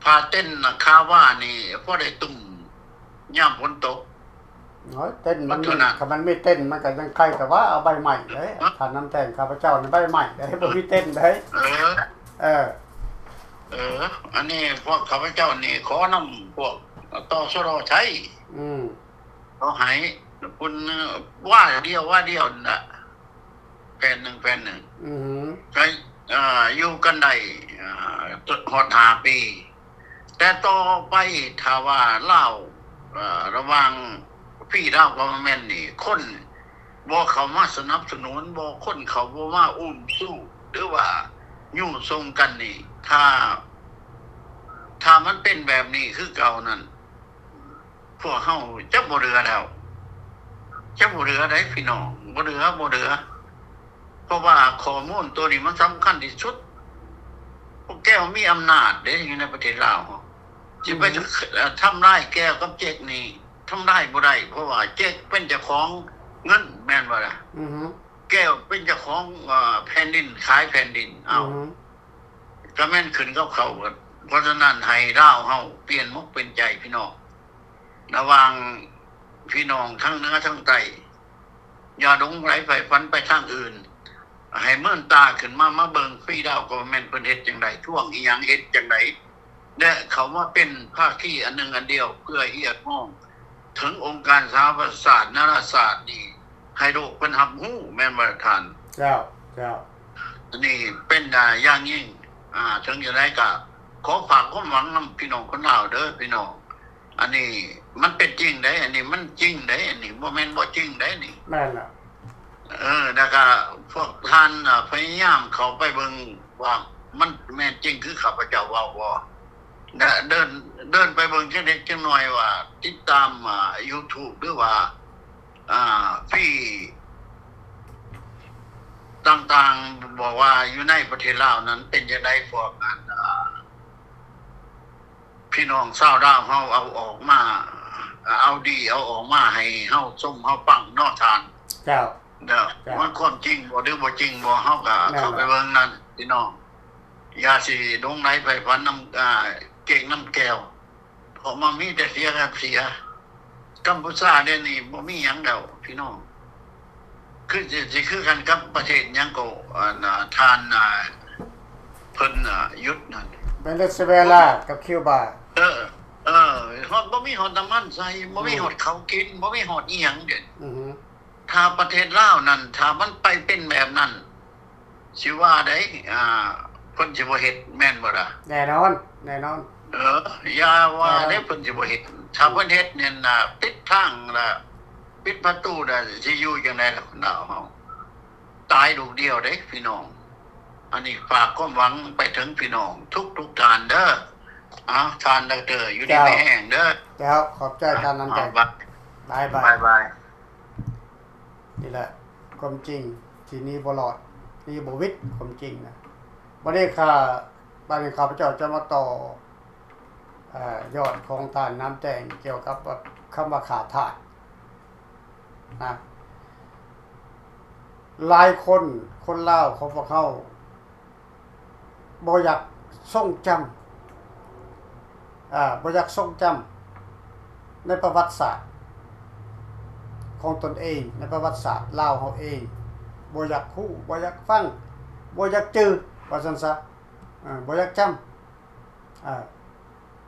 Speaker 3: พาเต้นน่ะคาว่านี่พอได้ตุ่มยามฝนตก
Speaker 2: น้อยเต้นมัน
Speaker 3: วัฒนะ
Speaker 2: ถ้ามันไม่เต้นมันก็ยังใครแต่ว่าเอาใบใหม่เด้ถ้าน้ำแต่งข้าพเจ้านี่ใบใหม่เด้บ่มีเต้นเด้
Speaker 3: เออ อันนี้พวกข้าพเจ้านี่ขอนำพวกตสรไทย เขาให้คุณว่าเดียวน่ะแฟนหนึ่ง
Speaker 2: อือ
Speaker 3: ก็อยู่กันได้ฮอด5 ปี แต่ต่อไปถ้าว่าลาวระหว่างพี่ลาวกับแม่นนี่คนบ่เข้ามาสนับสนุนบ่คนเขาบ่มาอุ้มสู้หรือว่ายู่ทรงกันนี่ถ้ามันเป็นแบบนี้คือเก่านั้นพวกเฮาจะบ่เหลือแล้วจะบ่เหลือได้พี่น้องบ่เหลือเพราะว่าข้อมูลตัวนี้มันสำคัญที่สุดพวกแก้วมีอำนาจเด้อยู่ในประเทศลาวสิไปทำร้ายแก้วกับเจ๊กนี่ทำได้บ่ได้เพราะว่าเจ๊กเป็นเจ้าของเงินแม่นบ่ล่ะ
Speaker 2: อือฮึ
Speaker 3: แก้วเป็นเจ้าของแผ่นดินขายแผ่นดินเอาก็แม่นขึ้นกับเขาเพราะฉะนั้นให้เล่าเฮาเปลี่ยนมุกเป็นใจพี่น้องระหว่างพี่น้องทั้งเหนือทั้งใต้อย่าหลงไหลใฝ่ฝันไปทางอื่นให้เมื่อนตาขึ้นมาเบิ่งฟรีดาวก็แม่นเพิ่นเฮ็ดจังได๋ช่วงอีหยังเฮ็ดจังได๋และเขามาเป็นภาคีอันหนึ่งอันเดียวเพื่อเรียกร้องถึงองค์การสหประชาชาตินานาชาตินี่ให้โลกเพิ่นรับรู้แม่นบ่ท่าน
Speaker 2: เจ้า
Speaker 3: นี่เป็นอย่างยิ่งถึงจะได้ก็ขอฝากความหวังนำพี่น้องคนลาวเด้อพี่น้องอันนี้มันเป็นจริงได้อันนี้มันจริงได้อันนี้บ่แม่นบ่จริงได้นี่
Speaker 2: แม่นล่ะ
Speaker 3: แล้วก็พวกท่านพยายามเข้าไปเบิ่งว่ามันแม่นจริงคือข้าพเจ้าเว้าบ่เดินไปเบิ่งจักเล็กจักน้อยว่าติดตามYouTube หรือว่าพี่ต่างๆบอกว่าอยู่ในประเทศลาวนั้นเป็นจังได๋พวกพี่น้องชาวลาวเฮาเอาออกมาเอาดีเอาออกมาให้เฮาชมเฮาฟังเนาะท่าน
Speaker 2: เจ้า
Speaker 3: มันความจริงบ่หรือบ่จริงบ่เฮาก็เข้าไปเบิ่งนั่นพี่น้องอย่าสิลงไหลไปฝันนำเก่งน้ำแก้วเพราะมันมีแต่เสียกับเสียกัมพูชาเนี่ยนี่บ่มีหยังแล้วพี่น้องคือสิคือกันกับประเทศหยังก็ทานเพิ่นยุดนั่น
Speaker 2: เวเนซุเอลากับคิวบา
Speaker 3: ฮอดบ่มีฮอดน้ำมันใส่บ่มีฮอดข้าวกินบ่มีฮอดอีหยังเด้ถ้าประเทศลาวนั่นถ้ามันไปเป็นแบบนั้นสิว่าได้เพิ่นสิบ่เฮ็ดแม่นบ่ล่ะ
Speaker 2: แน่นอน
Speaker 3: อย่าว่าได้เพิ่นสิบ่เฮ็ดถ้าเพิ่นเฮ็ดเนี่ยปิดทางล่ะปิดประตูได้สิอยู่จังได๋ล่ะคนลาวเฮาตายลูกเดียวเด้พี่น้องอันนี้ฝากความหวังไปถึงพี่น้องทุกท่านเด้อท่านดรอยู่ดีไม่แห้งเด้อ
Speaker 2: แล้วขอบใจท่านนั้นใจบายนี่แหละความจริงที่นี้บ่รอดนี่บ่วิทย์ความจริงนะบ่ได้บางข้าพเจ้าจะมาต่อยอดของท่านน้ำแจ้งเกี่ยวกับคำว่าขาดธาตุนะหลายคนลาวเขาบ่เข้าบ่อยากทรงจำบ่อยากทรงจำในประวัติศาสตร์ของตนเองในประวัติศาสตร์ลาวเฮาเองบ่อยากฮู้บ่อยากฟังบ่อยากจื้อว่าซั่นซะบ่อยากจำ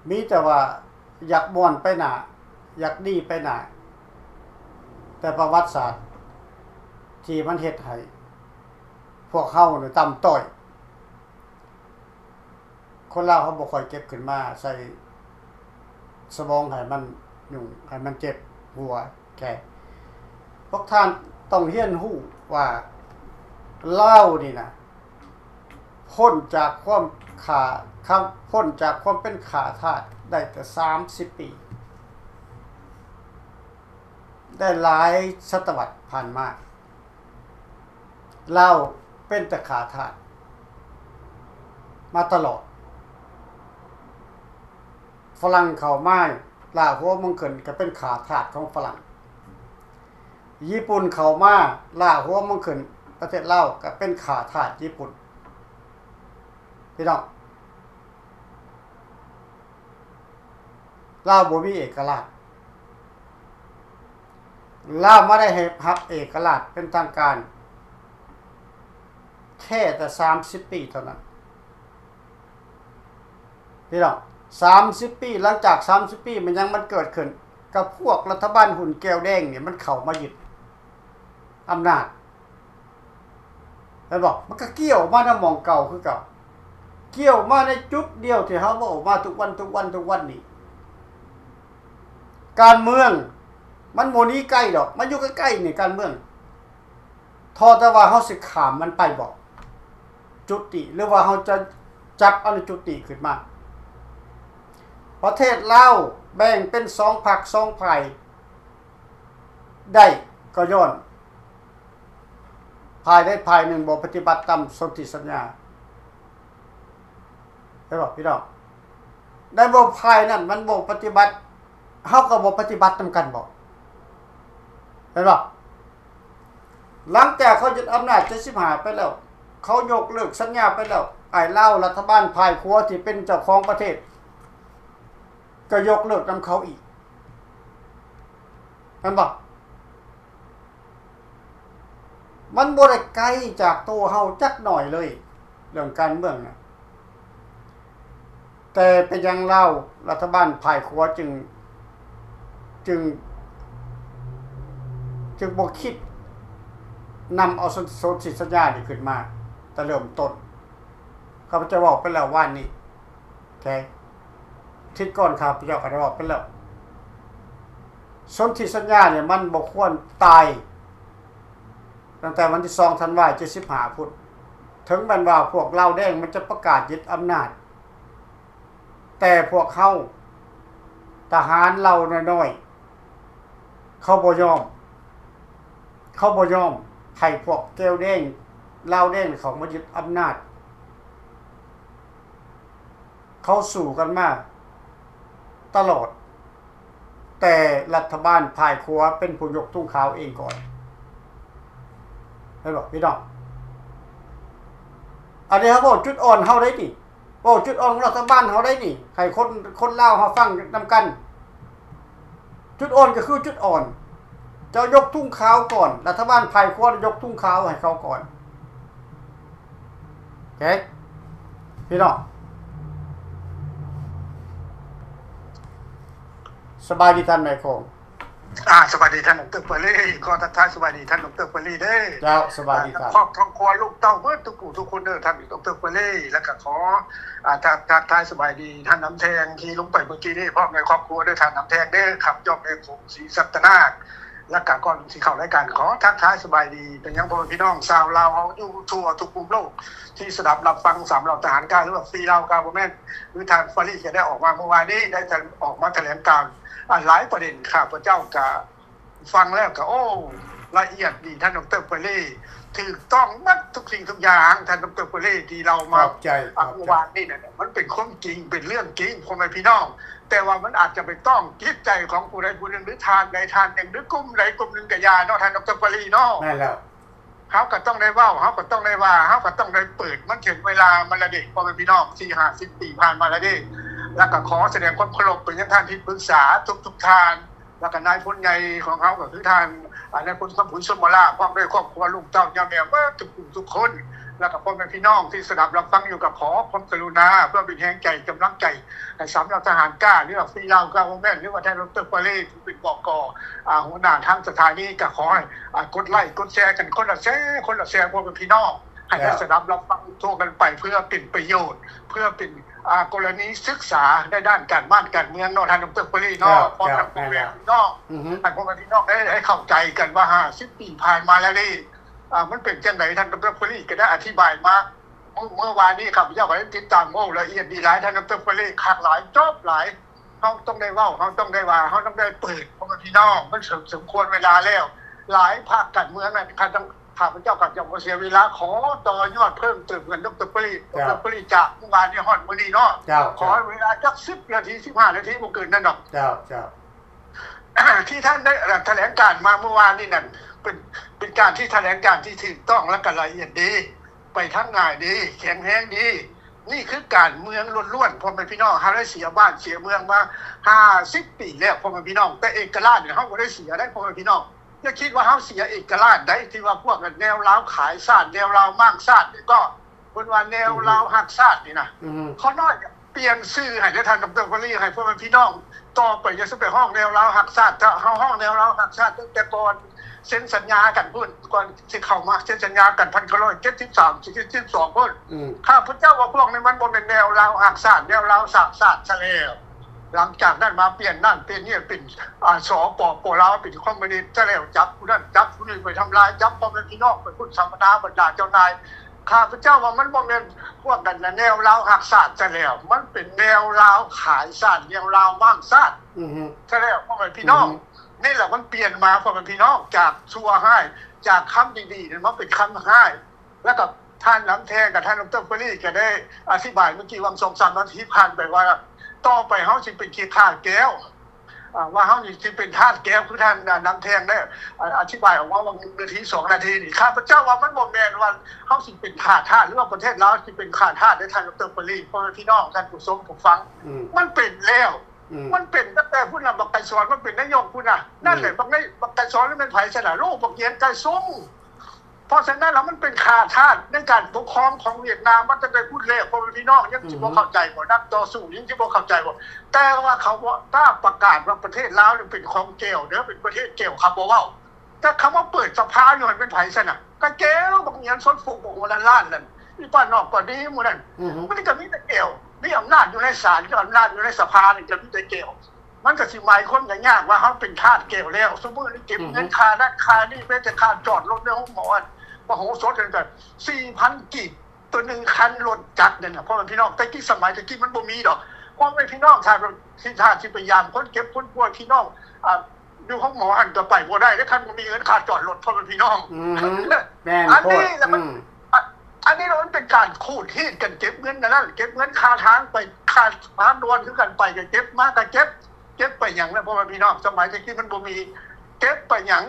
Speaker 2: มีแต่ว่าอยากม่วนไปหน้าอยากดีไปหน้าแต่ประวัติศาสตร์ที่มันเฮ็ดให้พวกเฮาเนี่ยต่ำต้อยคนลาวเขาบ่ค่อยเก็บขึ้นมาใส่สมองให้มันยุ่งให้มันเจ็บหัวแก่พวกท่านต้องเรียนรู้ว่าลาวนี่นะพ้นจากความพ้นจากความเป็นขาทาสได้แต่30 ปีได้หลายศตวรรษผ่านมาลาวเป็นแต่ขาทาสมาตลอดฝรั่งเข้ามาลาวหัวมังเกินก็เป็นขาทาสของฝรั่งญี่ปุ่นเข้ามาลาวหัวมังเกินประเทศลาวก็เป็นขาทาสญี่ปุ่นพี่น้องลาวบ่มีเอกราชลาวไม่ได้รับเอกราชเป็นทางการแค่แต่30 ปีเท่านั้นพี่น้อง30 ปีหลังจาก30 ปีมันเกิดขึ้นกับพวกรัฐบาลหุ่นแก้วแดงเนี่ยมันเข้ามายึดอำนาจแล้วบอกมันก็เกี่ยวมาในหม่องเก่าคือเก่าเกี่ยวมาในจุดเดียวที่เฮาบอกมาทุกวันนี้การเมืองมันโมนี้ใกล้ดอกมันอยู่ใกล้ๆนี่การเมืองทอแต่ว่าเฮาสิข้ามมันไปบ่จุติหรือว่าเฮาจะจับเอาจุติขึ้นมาประเทศลาวแบ่งเป็น2พรรค2ฝ่ายได้ก็ย้อนฝ่ายได้ฝ่ายหนึ่งบ่ปฏิบัติตามสนธิสัญญาได้บ่พี่น้องได้บ่ฝ่ายนั้นมันบ่ปฏิบัติเฮาก็บ่ปฏิบัติตามกันบ่เห็นบ่ หลังจากเขายึดอำนาจ75ไปแล้วเขายกเลิกสัญญาไปแล้วไอ้ลาวรัฐบาลพ่ายครัวที่เป็นเจ้าของประเทศก็ยกเลิกนำเขาอีกเห็นบ่มันบ่ได้ไกลจากตัวเฮาจักหน่อยเลยเรื่องการเมืองน่ะแต่เป็นอย่างลาวรัฐบาลพ่ายครัวจึงบ่คิดนำเอาสนธิสัญญานี่ขึ้นมาแต่เริ่มต้นข้าพเจ้าบอกไปแล้วว่านี่โอเคทิศก่อนข้าพเจ้าก็ได้บอกไปแล้วสนธิสัญญาเนี่ยมันบ่ควรตายตั้งแต่วันที่2ธันวาคม75พุทธถึงแม้ว่าพวกลาวแดงมันจะประกาศยึดอำนาจแต่พวกเขาทหารเราน้อยๆเขาบ่ยอมให้พวกแก้วแดงลาวแดงเขามายึดอำนาจเขาสู่กันมาตลอดแต่รัฐบาลพ่ายครัวเป็นผู้ยกทุ่งขาวเองก่อนได้บอกพี่น้องอันนี้ครับจุดอ่อนเฮาได้นี่จุดอ่อนของรัฐบาลเฮาได้นี่ให้คนลาวเฮาฟังนำกันจุดอ่อนก็คือจุดอ่อนเจ้ายกทุ่งขาวก่อนรัฐบาลพ่ายครัวยกทุ่งขาวให้เขาก่อนโอเคพี่น้องสบายดีท่านแม่คง
Speaker 4: สวัสดีท่านดร.เปอรี่ขอทักทายสวัสดีท่านดร.เปอรี่เด้อ
Speaker 2: เจ้าสบายดีครับ
Speaker 4: ครอบครัวลูกเต้าเบิดทุกคนเด้อท่านดร.เปอรี่แล้วก็ขอทักทายสบายดีท่านน้ำแทงที่ลงไปเมื่อกี้นี่พร้อมในครอบครัวด้วยท่านน้ำแทงเด้อขับยกเอกผงศรีสัตนาคและก็ก่อนสิเข้ารายการขอทักทายสบายดีเป็นยังพ่อพี่น้องชาวลาวเฮาอยู่ทั่วทุกมุมโลกที่สดับรับฟัง3เหล่าทหารกล้าหรือว่าฟรีลาวกาบ่แม่นหรือท่านฟอรี่จะได้ออกมาเมื่อวานนี้ได้ออกมาแถลงการหลายประเด็นข้าพเจ้าก็ฟังแล้วก็ละเอียดดีท่านดร.เปอรี่ถูกต้องนักทุกสิ่งทุกอย่างท่านดร.เปอรี่ที่เรามาเมื่อวานนี้เนี่ยมันเป็นความจริงเป็นเรื่องจริงพ่อแม่พี่น้องแต่ว่ามันอาจจะไปต้องจิตใจของผู้ใดผู้หนึ่งหรือทานใดทานหนึ่งหรือกลุ่มใดกลุ่มหนึ่งกับยาเนาะท่านดร.เปอรี่เนาะ
Speaker 2: แม่นแล้ว
Speaker 4: เขาก็ต้องได้เว้าเขาก็ต้องได้ว่าเขาก็ต้องได้เปิดมันถึงเวลามันละเด็กพ่อแม่พี่น้อง4-50 ปีผ่านมาแล้วดิแล้วก็ขอแสดงความเคารพเป็นท่านที่ปรึกษาทุกท่านแล้วก็นายพลใหญ่ของเขาก็คือท่านนายพลสมบุญสมราพร้อมด้วยครอบครัวลูกเต้าย่าแม่ว่าทุกคนแล้วก็พ่อแม่พี่น้องที่สนับรับฟังอยู่กับขอความกรุณาเพื่อเป็นแห่งใจกำลังใจให้สำหรับทหารกล้าหรือว่าฟรีลาวกาแม่นหรือว่าท่านดร.เปอรี่เป็นบก.หัวหน้าทางสถานีก็ขอให้กดไลค์กดแชร์กันคนละแชร์พ่อแม่พี่น้องให้ได้สนับรับฟังทั่วกันไปเพื่อเป็นประโยชน์เพื่อเป็นกรณีศึกษาได้ด้านการบ้านการเมืองเนาะท่านดร.เปอรี่เนาะพร้อมทั้งพ่อแม่พี่น้องท่านพ่อแม่พี่น้องได้เข้าใจกันว่า50 ปีผ่านมาแล้วนี่มันเป็นจังไดท่านดร.เปอรี่ก็ได้อธิบายมาเมื่อวานนี้ครับเจ้าก็ได้ติดตามละเอียดดีหลายท่านดร.เปอรี่คักหลายจบหลายเฮาต้องได้เว้าเฮาต้องได้ว่าเฮาต้องได้เปิดพ่อแม่พี่น้องมันสมควรเวลาแล้วหลายภาคการเมืองนั้นข้าพเจ้ากับจะบ่เสียเวลาขอต่อยอดเพิ่มเติมกันดร.เปอรี่จากเมื่อวานนี้ฮอดมื้อนี้เนาะขอเวลาจัก10 นาที15 นาทีบ่เกินนั้นดอก
Speaker 2: เจ้า
Speaker 4: ที่ท่านได้แถลงการมาเมื่อวานนี้นั่นเป็นการที่แถลงการที่ถูกต้องและก็ละเอียดดีไปทั้งง่ายดีแข็งแรงดีนี่คือการเมืองล้วนๆพ่อแม่พี่น้องเฮาได้เสียบ้านเสียเมืองมา50 ปีแล้วพ่อแม่พี่น้องแต่เอกราชเนี่ยเฮาบ่ได้เสียได้พ่อแม่พี่น้องอย่าคิดว่าเฮาเสียเอกราชได้ที่ว่าพวกแนวลาวขายชาติแนวลาวมั่งชาตินี่ก็เพิ่นว่าแนวลาวฮักชาตินี่นะเขาน้อยเปลี่ยนชื่อให้ท่านดร.เปอรี่ให้พ่อแม่พี่น้องต่อไปอย่าสิไปห้องแนวลาวฮักชาติถ้าเฮาห้องแนวลาวฮักชาติตั้งแต่ก่อนเซ็นสัญญากันพุ่นก่อนสิเข้ามาเซ็นสัญญากัน1973 72พุ่นข้าพเจ้าว่าพวกนี้มันบ่เป็นแนวลาวฮักชาติแนวลาวสักชาติซะแล้วหลังจากนั้นมาเปลี่ยนนั่นเป็นนี่เป็นสปลาวเป็นคอมมิวนิสต์ซะแล้วจับผู้นั้นจับผู้นี้ไปทำลายจับพ่อแม่พี่น้องไปพูดสัมมนาบรรดาเจ้านายข้าพเจ้าว่ามันบ่แม่นพวกกันแนวลาวฮักชาติซะแล้วมันเป็นแนวลาวขายชาติแนวลาวมั่งชาติซะแล้วพ่อแม่พี่น้องนี่แหละมันเปลี่ยนมาพ่อแม่พี่น้องจากชั่วให้จากคำดีๆเนี่ยมันเป็นคำให้แล้วก็ท่านน้ำแทงกับท่านดร.เปอรี่ก็ได้อธิบายเมื่อกี้วัง2-3 นาทีผ่านไปว่าต่อไปเฮาสิเป็นขี้ข้าแก้ว ว่าเฮานี่สิเป็นทาสแก้วคือท่านนำแทงได้อธิบายออกมาว่า1นาที2นาทีนี่ข้าพเจ้าว่ามันบ่แม่นว่าเฮาสิเป็นข้าทาสหรือว่าประเทศลาวสิเป็นข้าทาสได้ท่านดร.ปรีพ่อแม่พี่น้องท่านผู้ชมผู้ฟังมันเป็นแล้วมันเป็นตั้งแต่ผู้นำบักไก่สอนมันเป็นนายกผู้น่ะนั่นแหละบักไก่สอนนี่เป็นไผชนะโลกบักเยียนไก่ซุ่มเพราะฉะนั้นแล้วมันเป็นข้าทาสในการปกครองของเวียดนามมันจะได้พูดแล้วพ่อแม่พี่น้องยังสิบ่เข้าใจบ่นักต่อสู้ยังสิบ่เข้าใจบ่แต่ว่าเขาบ่ถ้าประกาศว่าประเทศลาวนี่เป็นของแก้วเด้อเป็นประเทศแก้วครับบ่เว้าแต่คำว่าเปิดสภาอยู่มันเป็นไผซะน่ะก็แก้วบักเยียนสนฟุกบ่ว่าล้านนั่นอีป้านอกป้าดีหมู่นั่นมันก็มีแต่แก้วมีอำนาจอยู่ในศาลมีอำนาจอยู่ในสภานี่ก็มีแต่แก้วมันก็สิหมายความยากว่าเฮาเป็นทาสแก้วแล้วสมมุติเก็บเงินค่านั้นค่านี่ไปแต่ค่าจอดรถในห้องหมอมโหสถกัน 4,000 กีบตัวนึงคันรถจักรนั่นน่ะเพราะมันพี่น้องแต่กี้สมัยตะกี้มันบ่มีดอกเพราะมันพี่น้องถ้าสิพยายามคนเก็บคนป่วยพี่น้องอยู่ห้องหมอหันก็ไปบ่ได้แล้วคันบ่มีเงินค่าจอดรถเพราะมันพี่น้อง
Speaker 2: แม่นโพด
Speaker 4: อันนี้มันเป็นการขูดรีดกันเก็บเงินนั่นเก็บเงินค่าทางไปค่าทางด่วนคือกันไปก็เก็บมาก็เก็บไปหยังแล้วเพราะมันพี่น้องสมัยตะกี้มันบ่มีเก็บไปหยัง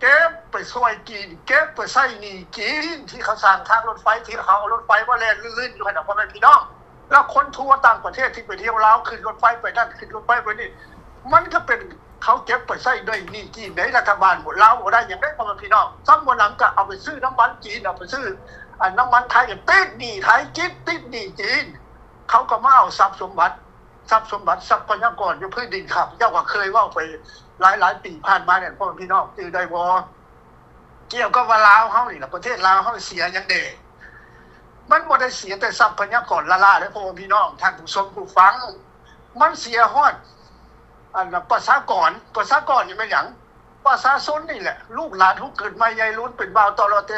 Speaker 4: เก็บไปซอยกินเก็บไปใส่หนี้กินที่เขาสร้างทางรถไฟที่เขาเอารถไฟมาแล่นลื่นๆอยู่ขนาดพ่อแม่พี่น้องแล้วคนทั่วต่างประเทศที่ไปเที่ยวลาวขึ้นรถไฟไปนั่นขึ้นรถไฟไปนี่มันก็เป็นเขาเก็บไปใส่ด้วยหนี้กินในรัฐบาลบ่ลาวบ่ได้อย่างได้พ่อแม่พี่น้องซ้ำบ่นำก็เอาไปซื้อน้ำมันจีนเอาไปซื้อน้ำมันไทยก็ติดหนี้ไทยติดหนี้จีนเขาก็มาเอาทรัพย์สมบัติทรัพยากรอยู่พื้นดินครับเจ้าก็เคยเว้าไปหลายปีผ่านมาเนี่ยพ่อพี่น้องจือได้บ่เกี่ยวกับว่าลาวเฮานี่ล่ะประเทศลาวเฮาเสียหยังเด้มันบ่ได้เสียแต่ทรัพยากรละๆเด้อพ่อพี่น้องท่านผู้ชมผู้ฟังมันเสียฮอดประชากรนี่แม่นหยังประชาชนนี่แหละลูกหลานผู้เกิดมาใหญ่ล้นเป็นบ่าวตลอดแต่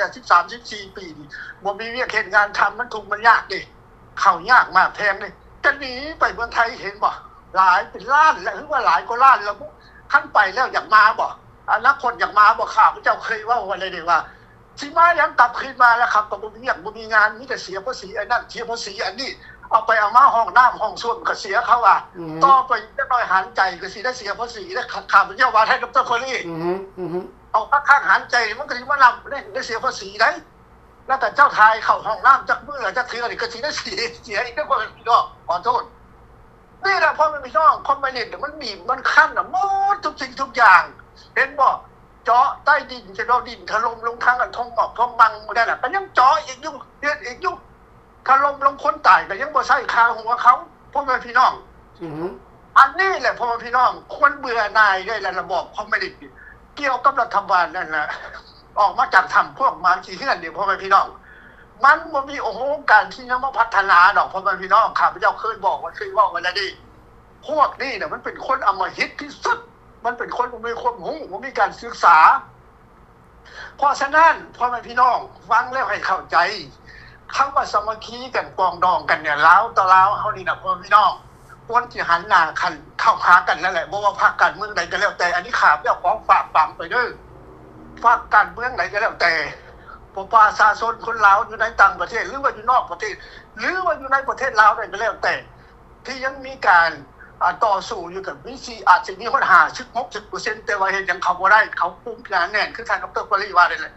Speaker 4: 13-14 ปีนี่บ่มีเวียกเฮ็ดงานทำมันทุกข์มันยากเด้เข้ายากมากแพงเด้จะหนีไปเมืองไทยเห็นบ่หลายเป็นล้านแล้วหรือว่าหลายกว่าล้านแล้วคันไปแล้วอยากมาบ่อนาคตอยากมาบ่ข้าพเจ้าเคยเว้าไว้เลยเด้ว่าสิมายังกลับคืนมาแล้วครับก็บ่มีเวียกบ่มีงานมีแต่เสียภาษีอันนั้นเสียภาษีอันนี้เอาไปเอามาห้องน้ำห้องส้วมก็เสียเขาว่าต่อไปจักหน่อยหันใจก็สิได้เสียภาษีแล้วข้าพเจ้าว่าให้ดร.คนนี้เอาข้างหันใจมันก็สิมานำได้เสียภาษีได้แล้วแต่เจ้าทายเข้าห้องน้ำจักมื้อจักเทื่อนี่ก็สิได้เสียอีกแล้วบ่พี่น้องขอโทษนี่แหละพ่อแม่พี่น้องคอมมิวนิสต์มันบีบมันคั่นหมดทุกสิ่งทุกอย่างเห็นบ่เจาะใต้ดินจะเอาดินถล่มลงทางกันทองหมอกทองบังบ่ได้น่ะก็ยังเจาะอีกอยู่เฮ็ดอีกอยู่ถล่มลงคนตายก็ยังบ่ใช่คาหัวเขาพ่อแม่พี่น้องอันนี้แหละพ่อแม่พี่น้องควรเบื่อหน่ายได้แล้วระบบคอมมิวนิสต์เกี่ยวกับรัฐบาลนั่นน่ะออกมาจากถ้ำพวกมาขี้เหือนเดี๋ยวพ่อแม่พี่น้องมันบ่มีโอกาสที่จะมาพัฒนาดอกพ่อแม่พี่น้องข้าพเจ้าเคยบอกว่าเคยเว้าไว้แล้วดิพวกนี้เนี่ยมันเป็นคนอำมหิตที่สุดมันเป็นคนบ่มีความรู้บ่มีการศึกษาเพราะฉะนั้นพ่อแม่พี่น้องฟังแล้วให้เข้าใจคำว่าสามัคคีกันปองดองกันเนี่ยลาวต่อลาวเฮานี่น่ะพ่อแม่พี่น้องควรสิหันหน้าคันเข้าหากันนั่นแหละบ่ว่าพรรคการเมืองใดก็แล้วแต่อันนี้ข้าพเจ้าขอฝากฝังไปเด้อพรรคการเมืองใดก็แล้วแต่ประชาชนคนลาวอยู่ในต่างประเทศหรือว่าอยู่นอกประเทศหรือว่าอยู่ในประเทศลาวได้ก็แล้วแต่ที่ยังมีการต่อสู้อยู่กับวิซีอาจจะมีคน50-60% แต่ว่าเฮ็ดหยังเขาบ่ได้เขาคุมงานแน่นคือท่านดร.ปรีว่าได้เลย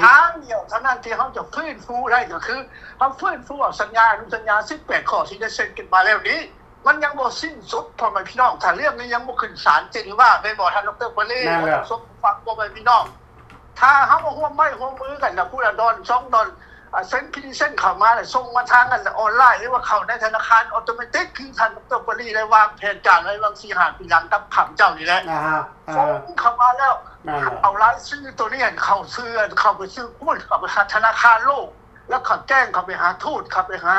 Speaker 4: ทางเดียวเท่านั้นที่เฮาจะฟื้นฟูได้ก็คือเฮาฟื้นฟูสัญญา18ข้อที่ได้เซ็นกันมาแล้วนี้มันยังบ่สิ้นสุดพ่อแม่พี่น้องถ้าเรื่องนี้ยังบ่ขึ้นศาลเจนีวาได้บ่ท่านดร.ปรีสมฟังพ่อแม่พี่น้องถ้าเฮาบ่ร่วมไม้ร่วมมือกันน่ะผู้ละดอน2ดอนเซ็นพิเศษเข้ามาแล้วส่งมาทางกันออนไลน์หรือว่าเข้าในธนาคารออโตเมติกคือท่านดร.ปรีได้วางแผนการไว้วาง4-5 ปีหลังกับข้าพเจ้านี่แหละส่งเข้ามาแล้วเอารายชื่อตัวนี้เข้าไปซื้อหุ้นเข้าไปหาธนาคารโลกแล้วเขาแจ้งเข้าไปหาทูตเข้าไปหา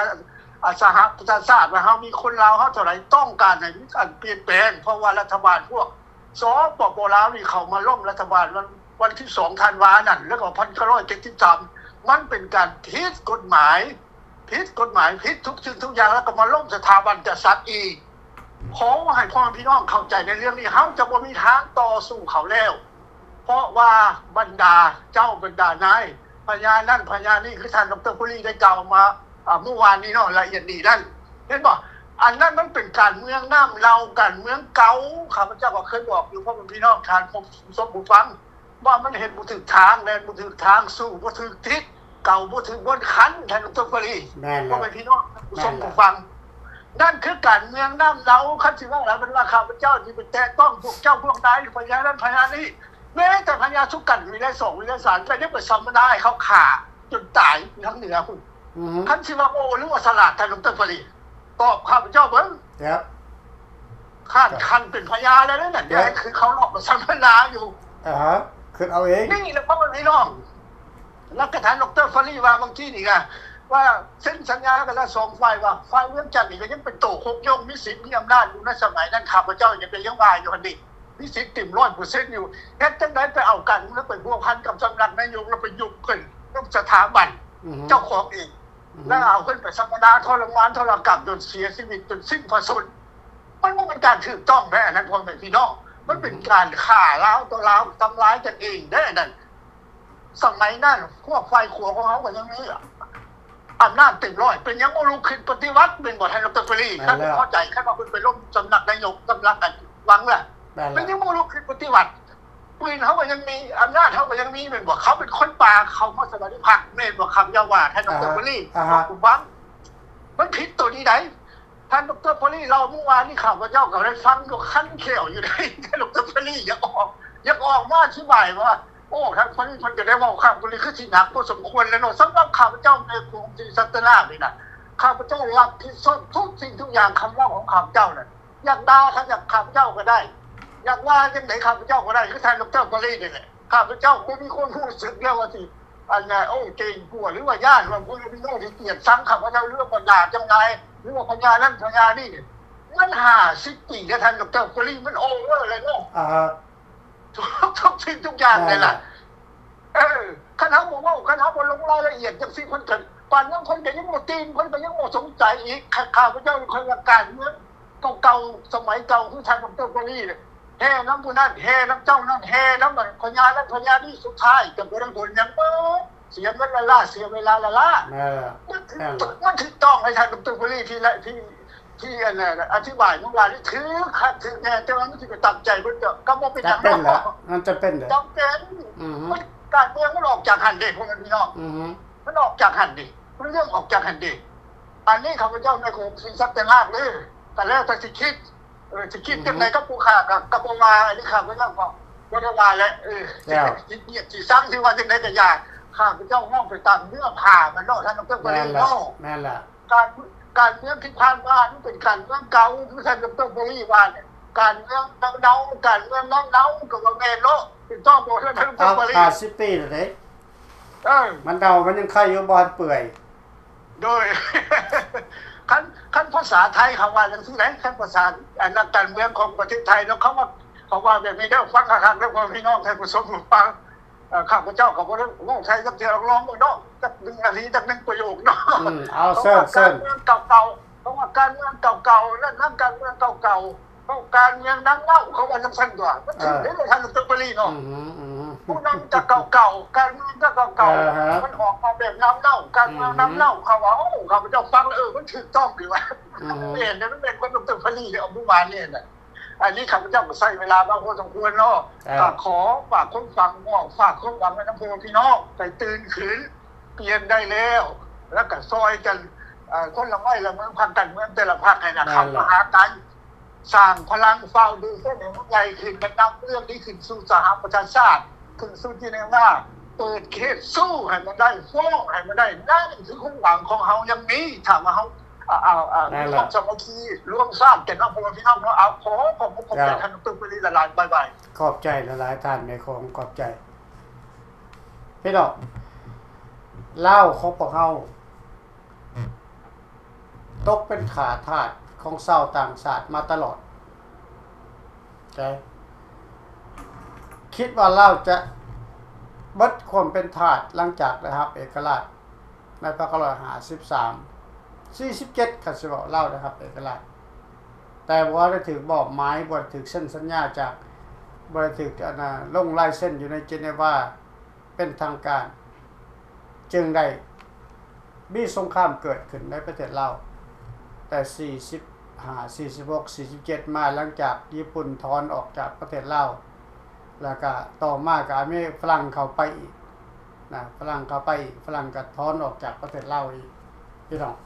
Speaker 4: สหประชาชาติว่าเฮามีคนลาวเฮาเท่าไหร่ต้องการให้มีการเปลี่ยนแปลงเพราะว่ารัฐบาลพวกสปป.ลาวนี่เข้ามาล้มรัฐบาลวันที่2ธันวาคมนั่นแล้วก็1973มันเป็นการผิดกฎหมายผิดทุกสิ่งทุกอย่างแล้วก็มาล้มสถาบันกษัตริย์อีกขอให้พ่อพี่น้องเข้าใจในเรื่องนี้เฮาจะบ่มีทางต่อสู้เขาแล้วเพราะว่าบรรดาเจ้าบรรดานายพญานั่นพญานี่คือท่านดร.ปรีได้กล่าวมาเมื่อวานนี้เนาะละเอียดดีนั่นเห็นบ่ อันนั้นมันเป็นการเมืองน้ำเราการเมืองเก่าข้าพเจ้าก็เคยบอกอยู่พ่อพี่น้องทานผมสมบูฟังว่ามันเห็นบ่ถึกทางแลนบ่ถึกทางสู้บ่ถึกทิศเก่าบ่ถึกบนคันท่านดร.ปรี
Speaker 2: แม่น
Speaker 4: พ่อ
Speaker 2: แล้ว
Speaker 4: พี่น้องสมบูฟังนั่นคือการเมืองน้ำเราคันสิว่าแล้วเป็นว่าข้าพเจ้าที่เป็นแตะต้องพวกเจ้าพวกนายพญานั้นพญานี้แม้แต่พญาสุกันวิไล2วิไล3ก็ยังไปซ้ำได้เขาฆ่าจนตายทั้งเหนือพุ่น
Speaker 2: อือฮึ
Speaker 4: คันสิว่าโอ้หรือว่าสลัดท่านดร.ปรีตอบข้าพเจ้าเบิ่ง
Speaker 2: เดี๋ยว
Speaker 4: คันเป็นพญาแล้วนั่นเนี่ยคือเขาหลอกมาสัมมนาอยู่
Speaker 2: ฮะขึ้นเอาเอง
Speaker 4: นี่แหละพ่อพี่น้องแล้วก็ท่านดร.ฟารีว่าบางทีนี่ไงว่าเส้นสัญญากันละ2ฝ่ายว่าฝ่ายเรื่องจันทร์นี่ก็ยังเป็นโตโคกยงมีสิทธิ์มีอำนาจอยู่ในสมัยนั้นข้าพเจ้ายังเป็นยังว่าอยู่หั่นดิมีสิทธิ์เต็ม 100% อยู่เฮ็ดจังได๋ไปเอากันแล้วไปพัวพันกับสำนักนายกแล้วไปยุ่งขึ้นกับสถาบัน
Speaker 2: อือฮึ
Speaker 4: เจ้าของเองแล้วเอาขึ้นไปสัมมนาทรมานทรกรรมจนเสียชีวิตจนสิ้นพระชนม์มันบ่เป็นการถูกต้องแน่นั้นพ่อแม่พี่น้องมันเป็นการฆ่าล้าวตัวล้าวทำร้ายกันเองแน่นั่นสมัยนั้นพวกไฟขัวของเขาก็ยังมีอำนาจเต็มร้อยเป็นยังบ่ลุกขึ้นปฏิวัติเป็นบ่ทันดร.ฟรีครับเข้าใจแค่ว่าเพิ่นไปล้มสำนักนายกสำนักกันวังล่ะ
Speaker 2: แม่น
Speaker 4: เป็
Speaker 2: แล้
Speaker 4: น
Speaker 2: ว
Speaker 4: ยังบ่ลุกขึ้นปฏิวัติปืนเขาก็ยังมีอำนาจเขาก็ยังมีเป็นบ่เขาเป็นคนป่าเขามาสวัสดิภักดิ์แม่นบ่คำยาว่าท่านดร.ฟรีผมฟังมันผิดตัวนี้ได้ท่านดร.ฟรีเราเมื่อวานนี้ข่าวพระเจ้าก็ได้ฟังอยู่ขั้นเขียวอยู่ได้ท่านดร.ฟรีอยากออกมาอธิบายว่าโอ้ท่านคนนี้มันจะได้เว้าข้ามคนนี้คือสิหนักพอสมควรแล้วเนาะสำหรับข้าพเจ้าในกรุงศรีสัตนานี่น่ะข้าพเจ้ารับผิดชอบทุกสิ่งทุกอย่างคำเว้าของข้าพเจ้าน่ะอยากด่าท่านอยากข้าพเจ้าก็ได้อยากว่าจังได๋ข้าพเจ้าก็ได้คือท่านดร.ฟรีนี่แหละข้าพเจ้าบ่มีคนรู้สึกแล้วว่าสิอันน่ะโอ้เก่งกว่าหรือว่าญาติว่าคนพี่น้องที่เกลียดชังข้าพเจ้าเรื่องบ่ด่าจังได๋หรือว่าพญานั้นพญานี่มัน50ปีแล้วท่านดร.ฟรีมันโอเวอร์เลยเนาะ ทุกสิ่งทุกอย่างเลยล่ะคณะบอกว่าคณะบนลงรายละเอียดจังสิคนกันป่านนั้นคนก็ยังบ่ตีนคนก็ยังบ่สนใจอีกข้าพเจ้าคนละการเมืองเก่าๆสมัยเก่าคือท่านดร.ปรีเนี่ยแห่น้ำผู้นั้นแห่น้ำเจ้านั้นแห่น้ำนั้นพญานั้นพญานี่สุดท้ายก็บ่ได้ผลหยังเเสียเงินละล่าเสียเวลาละล่า
Speaker 2: แม่นแล้ว
Speaker 4: มันถูกต้องให้ท่านดร.ปรีที่อันนั้นอธิบายเมื่อวานนี้ถือขัดถือแน่แต่ว่ามันสิไปตัดใจเพิ่นก็บ่เป็นห
Speaker 2: จะ
Speaker 4: ยัง
Speaker 2: เป็นเหรอมันจะเป็นเหรอ
Speaker 4: จำเป็น
Speaker 2: อือฮึ
Speaker 4: การเมืองมันออกจากหันเด็กพวกนั้นพี่น้อง
Speaker 2: อือฮึ
Speaker 4: มันออกจากหันดิมันเรื่องออกจากหันดิอันนี้ข้าพเจ้าในโครงสิสัตย์ลากเลยแต่แล้วแต่สิคิดสิคิดจังไดกับผู้ค้ากับบ่มาอันนี้ข้าพเจ้าก็บ่ได้ว่าแล้วสิเกียดสิซ้ํสิว่าจังได๋ก็อย่าข้าพเจ้าห้องไปตามเนื้อผ้ามันเนาะท่านดร.ป
Speaker 2: แม่
Speaker 4: รี
Speaker 2: นแล้ว
Speaker 4: เนาะ
Speaker 2: แม่นแล้ว
Speaker 4: การเมืองที่ผ่านมานี่เป็นการเมืองเก่าที่ท่านดร.ปรีว่าเนี่ยการเมืองเนาการเมืองเนาก็ว่าแม่นเนาะเป็นต้องบ่ท่านดร.ปรี
Speaker 2: 50 ปีแล้วเด้
Speaker 4: มั
Speaker 2: มันเดามันยังไข่อยู่บ่ทันเปื่อย
Speaker 4: โดย ขั้นภาษาไทยเขาว่าจังซี่ไหนขั้นภาษานักการเมืองของประเทศไทยเนาะเขาว่าแบบนี้เด้อฟังคักๆแล้วพี่น้องท่านผู้ชมฟังข้าพเจ้าก็บ่ได้เว้าไทยจักเทื่อร้องบ่เนาะจัก1นาทีจัก1ประโยคเนาะ
Speaker 2: เอาเซิ้น
Speaker 4: เก่าๆเพราะว่าการเมืองเก่าๆและนักการเมืองเก่าๆเพราะการเมืองนั้นเล่าเขาว่าจังซั่นตัวมันถึงได้ท่านดร.ปรีเนาะ ผู้นำจากเก่าๆการเมืองก็เก่าๆมันออกมาแบบน้ำเน่าการเมืองน้ำเน่าเขาว่าโอ้เขาไปเจ้าฟังแล้วมันถูกต้องดีว่าเห็นมันเป็นคนดร.ปรีเนี่ยเอาเมื่อวานนี่น่ะอันนี้ข้าพเจ้าก็ใช้เวลาบางพอสมควรเนาะขอฝากคนฟังฝากคนฟังให้น้ำพพี่น้องไปตื่นขืนเปลี่ยนได้แล้วก็ซอยกันคนละไม้ละเมืองพักกันเมืองแต่ละภาคให้นะครับมหากันสร้างพลังเฝ้าดูเส้นแห่งใหญ่ขึ้นมันนำเรื่องนี้ขึ้นสู่สหประชาชาติขึ้นสู่ที่ไหนว่าเปิดเขตสู้ให้มันได้ฟ้องให้มันได้นั่นคือความหวังของเฮายังมีถามว่าเฮาความสามัคคีร่วมสร้างกันเนาะพี่น้องเนาะเอาขอขอบคุณท่านดร.ปรีละลายบาย
Speaker 2: ขอบใจหลายๆท่านในของขอบใจพี่น้องเล่าของพวกเฮาตกเป็นขาทาสของชาวต่างชาติมาตลอดใช่คิดว่าเราจะเบิดความเป็นทาสหลังจากนะครับเอกราชในพระกรหา47คันสิบอกเล่านะครับเอกราชแต่ว่าได้ถึงบอกหมายบ่ถึงเส้นสัญญาจากบ่ถึงลงลายเส้นอยู่ในเจนีวาเป็นทางการจึงได้มีสงครามเกิดขึ้นในประเทศลาวแต่ 46-47มาหลังจากญี่ปุ่นถอนออกจากประเทศลาวแล้วก็ต่อมาก็มีฝรั่งเข้าไปอีกนะฝรั่งเข้าไปฝรั่งก็ถอนออกจากประเทศลาวอีกพี่น้อง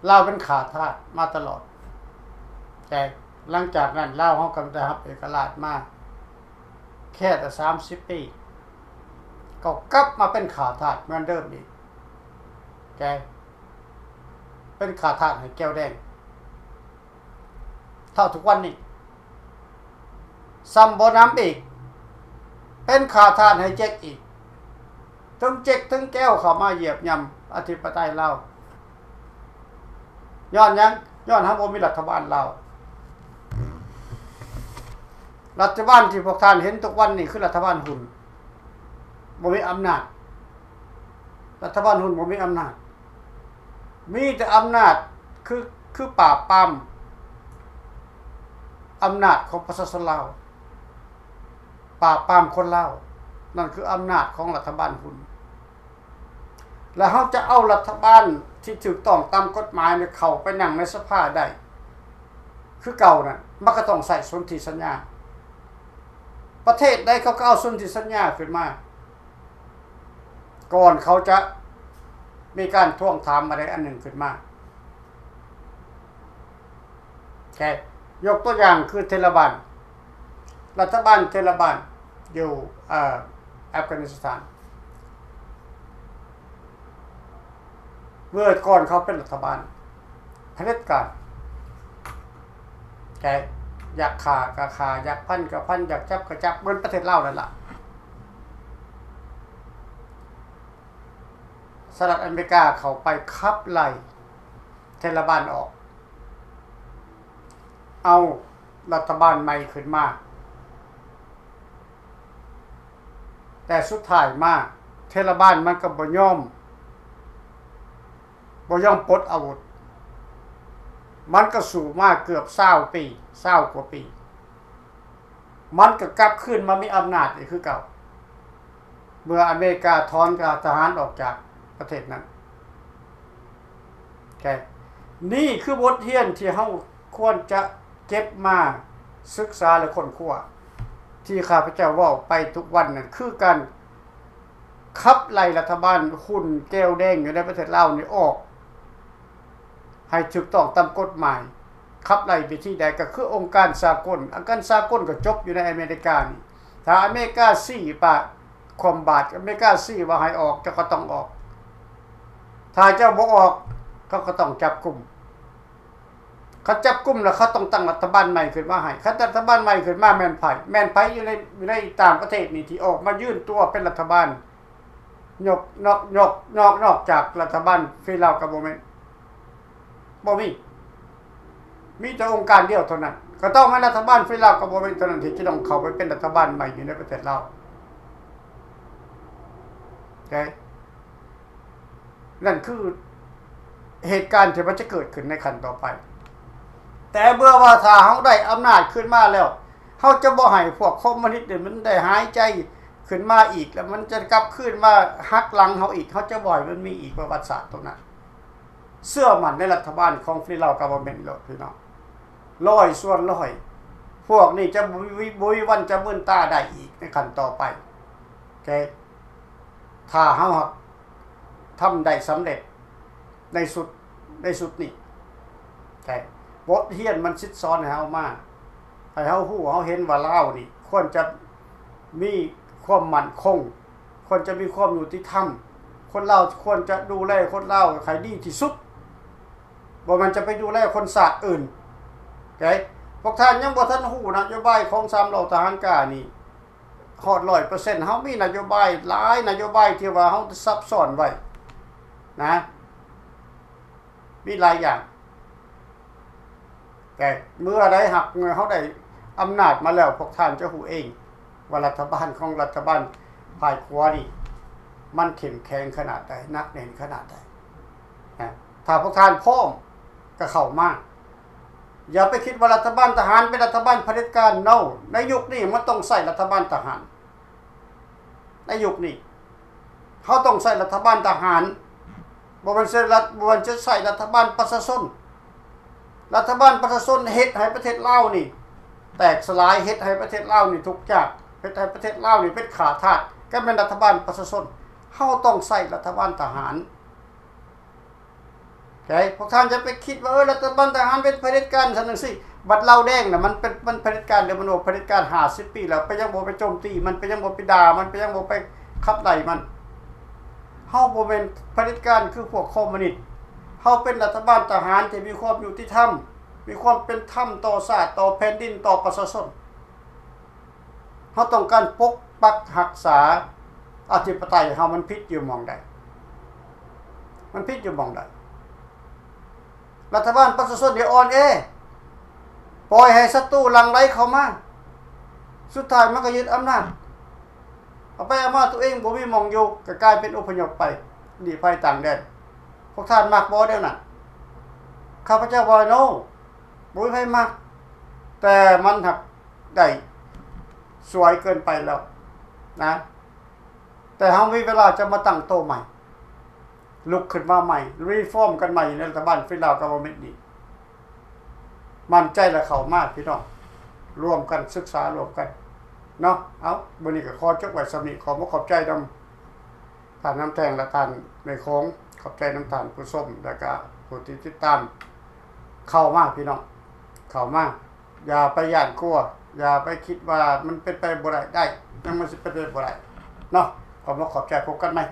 Speaker 2: ลาวเป็นขาทาสมาตลอดแต่หลังจากนั้นลาวเฮาก็ได้รับเอกราชมาแค่แต่30 ปีก็กลับมาเป็นขาทาสเหมือนเดิมอีกแกเป็นขาทาสให้แก้วแดงเท่าทุกวันนี้ซัมบ่น้ำอีกเป็นขาทาสให้เจ๊กอีกทั้งเจ๊กทั้งแก้วเข้ามาเหยียบย่ำอธิปไตยลาวย้อนยังย้อนหาบ่มีรัฐบาลลาวรัฐบาลที่พวกท่านเห็นทุกวันนี้คือรัฐบาลหุ่นบ่มีอำนาจรัฐบาลหุ่นบ่มีอำนาจมีแต่อำนาจคือปราบปรามอำนาจของประชาชนลาวปราบปรามคนลาวนั่นคืออำนาจของรัฐบาลหุ่นแล้วเขาจะเอารัฐบาลที่ถูกต้องตามกฎหมายเนี่ยเข้าไปนั่งในสภาได้คือเก่าน่ะมันก็ต้องใส่สนธิสัญญาประเทศใดเขาก็เอาสนธิสัญญาขึ้นมาก่อนเขาจะมีการท่วงถามอะไรอันหนึ่งขึ้นมาแค่ยกตัวอย่างคือเทเลบานรัฐบาลเทเลบานอยู่อัฟกานิสถานเมื่อก่อนเขาเป็นรัฐบาลเผด็จการแค่อยากฆ่าก็ฆ่าอยากพันก็พันอยากจับก็จับเหมือนประเทศลาวนั่นแหละสหรัฐอเมริกาเขาไปขับไล่เทเลบานออกเอารัฐบาลใหม่ขึ้นมาแต่สุดท้ายมาเทเลบานมันก็บ่ยอมปลดอาวุธมันก็สู่มาเกือบ20 ปี20 กว่าปีมันก็กลับขึ้นมามีอำนาจอีกคือเก่าเมื่ออเมริกาถอนทหารออกจากประเทศนั้นโอเคนี่คือบทเรียนที่เฮาควรจะเก็บมาศึกษาและค้นคว้าที่ข้าพเจ้าเว้าไปทุกวันนั่นคือการขับไล่รัฐบาลหุ่นแก้วแดงอยู่ในประเทศลาวนี่ออกให้ถูกต้องตามกฎหมายขับไล่ไปที่ใดก็คือองค์การสากลก็จบอยู่ในอเมริกานี่ถ้าอเมริกาซี่ปะความบาดอเมริกาซี่ว่าให้ออกเจ้าก็ต้องออกถ้าเจ้าบ่ออกเขาก็ต้องจับกุมเขาจับกุมแล้วเขาต้องตั้งรัฐบาลใหม่ขึ้นมาให้คันรัฐบาลใหม่ขึ้นมาแม่นไผอยู่ในต่างประเทศนี่ที่ออกมายื่นตัวเป็นรัฐบาลนอกจากรัฐบาลฟิลาวกับบ่แม่นบ่มีแต่องค์การเดียวเท่านั้นก็ต้องให้รัฐบาลฟิลาวกับบ่แม่นเท่านั้นที่จะต้องเข้าไปเป็นรัฐบาลใหม่อยู่ในประเทศลาวโอเคนั่นคือเหตุการณ์ที่มันจะเกิดขึ้นในขั้นต่อไปแต่เมื่อว่าถ้าเฮาได้อำนาจขึ้นมาแล้วเฮาจะบ่ให้พวกคอมมิวนิสต์มันได้หายใจขึ้นมาอีกแล้วมันจะกลับขึ้นมาหักหลังเฮาอีกเฮาจะบ่อยมันมีอีกประวัติศาสตร์ตรงนั้นเชื่อมั่นในรัฐบาลของฟรีลาวกัฟเวอร์เมนต์โลดพี่น้อง100%พวกนี้จะบุยวันจะมึนตาได้อีกในขั้นต่อไปโอเคถ้าเฮาทำได้สำเร็จในสุดนี่แต่บทเรียนมันซิดซ้อนให้เฮามาให้เฮาฮู้เฮาเห็นว่าลาวนี่ควรจะมีความมั่นคงควรจะมีความยุติธรรมคนลาวควรจะดูแลคนลาวให้ดีที่สุดบ่มันจะไปดูแลคนชาติอื่นโอเคพวกท่านยังบ่ทันฮู้นโยบายของ3เหล่าทหารกล้านี่ฮอด 100% เฮามีนโยบายหลายนโยบายที่ว่าเฮาซับซ้อนไว้นะมีหลายอย่างแต่เมื่อได้หักเมื่อเขาได้อำนาจมาแล้วพวกท่านจะหูเองว่ารัฐบาลฝ่ายขวานี่มันเข้มแข็งขนาดใดนักแน่นขนาดใดนะถ้าพวกท่านพร้อมก็เข้ามาอย่าไปคิดว่ารัฐบาลทหารเป็นรัฐบาลเผด็จการ no ในยุคนี้มันต้องใส่รัฐบาลทหารในยุคนี้เขาต้องใส่รัฐบาลทหารบ่มันจะใส่รัฐบาลประชาชน รัฐบาลประชาชนเฮ็ดให้ประเทศลาวนี่แตกสลายเฮ็ดให้ประเทศลาวนี่ทุกข์ยากเฮ็ดให้ประเทศลาวนี่เป็นขาทาสก็เป็นรัฐบาลประชาชนเฮาต้องใส่รัฐบาลทหารโอเคพวกท่านจะไปคิดว่ารัฐบาลทหารเป็นเผด็จการซั่นจังซี่บัดเหล้าแดงน่ะมันเป็นเผด็จการเดี๋ยวมันโอเผด็จการ50ปีแล้วไปยังบ่ไปโจมตีมันไปยังบ่ไปด่ามันไปยังบ่ไปขับไล่มันเฮาบ่เป็นเผด็จการคือพวกคอมมิวนิสต์เฮาเป็นรัฐบาลทหารที่มีความยุติธรรมมีความเป็นธรรมต่อชาติต่อแผ่นดินต่อประชาชนเฮาต้องการปกปักรักษาอธิปไตยเฮามันผิดอยู่หม้องใดมันผิดอยู่หม้องใดรัฐบาลประชาชนนี่อ่อนแอปล่อยให้ศัตรูหลั่งไหลเข้ามาสุดท้ายมันก็ยึดอำนาจเอาไปเอามาตัวเองบ่มีหม้องอยู่ก็กลายเป็นอพยพไปหนีภัยต่างแดนพวกท่านมักบ่เด้อน่ะข้าพเจ้าบ่โนบ่มีไผมักแต่มันหักได้สวยเกินไปแล้วนะแต่เฮามีเวลาจะมาตั้งโตใหม่ลุกขึ้นมาใหม่รีฟอร์มกันใหม่ในรัฐบาลฟินแลนด์กับอเมริกามั่นใจและเข้ามาพี่น้องร่วมกันศึกษาร่วมกันเนาะเอามื้อนี้ก็ขอจบไว้ส่ำนี้ขอบใจนำท่านน้ำแทงและท่านในโค้งขอบใจน้ำท่านผู้ชมแล้วก็ผู้ที่ติดตามเข้ามาพี่น้องเข้ามาอย่าไปย่านกลัวอย่าไปคิดว่ามันเป็นไปบ่ได้ยังมันสิเป็นไปบ่ได้เนาะขอบใจพบกันใหม่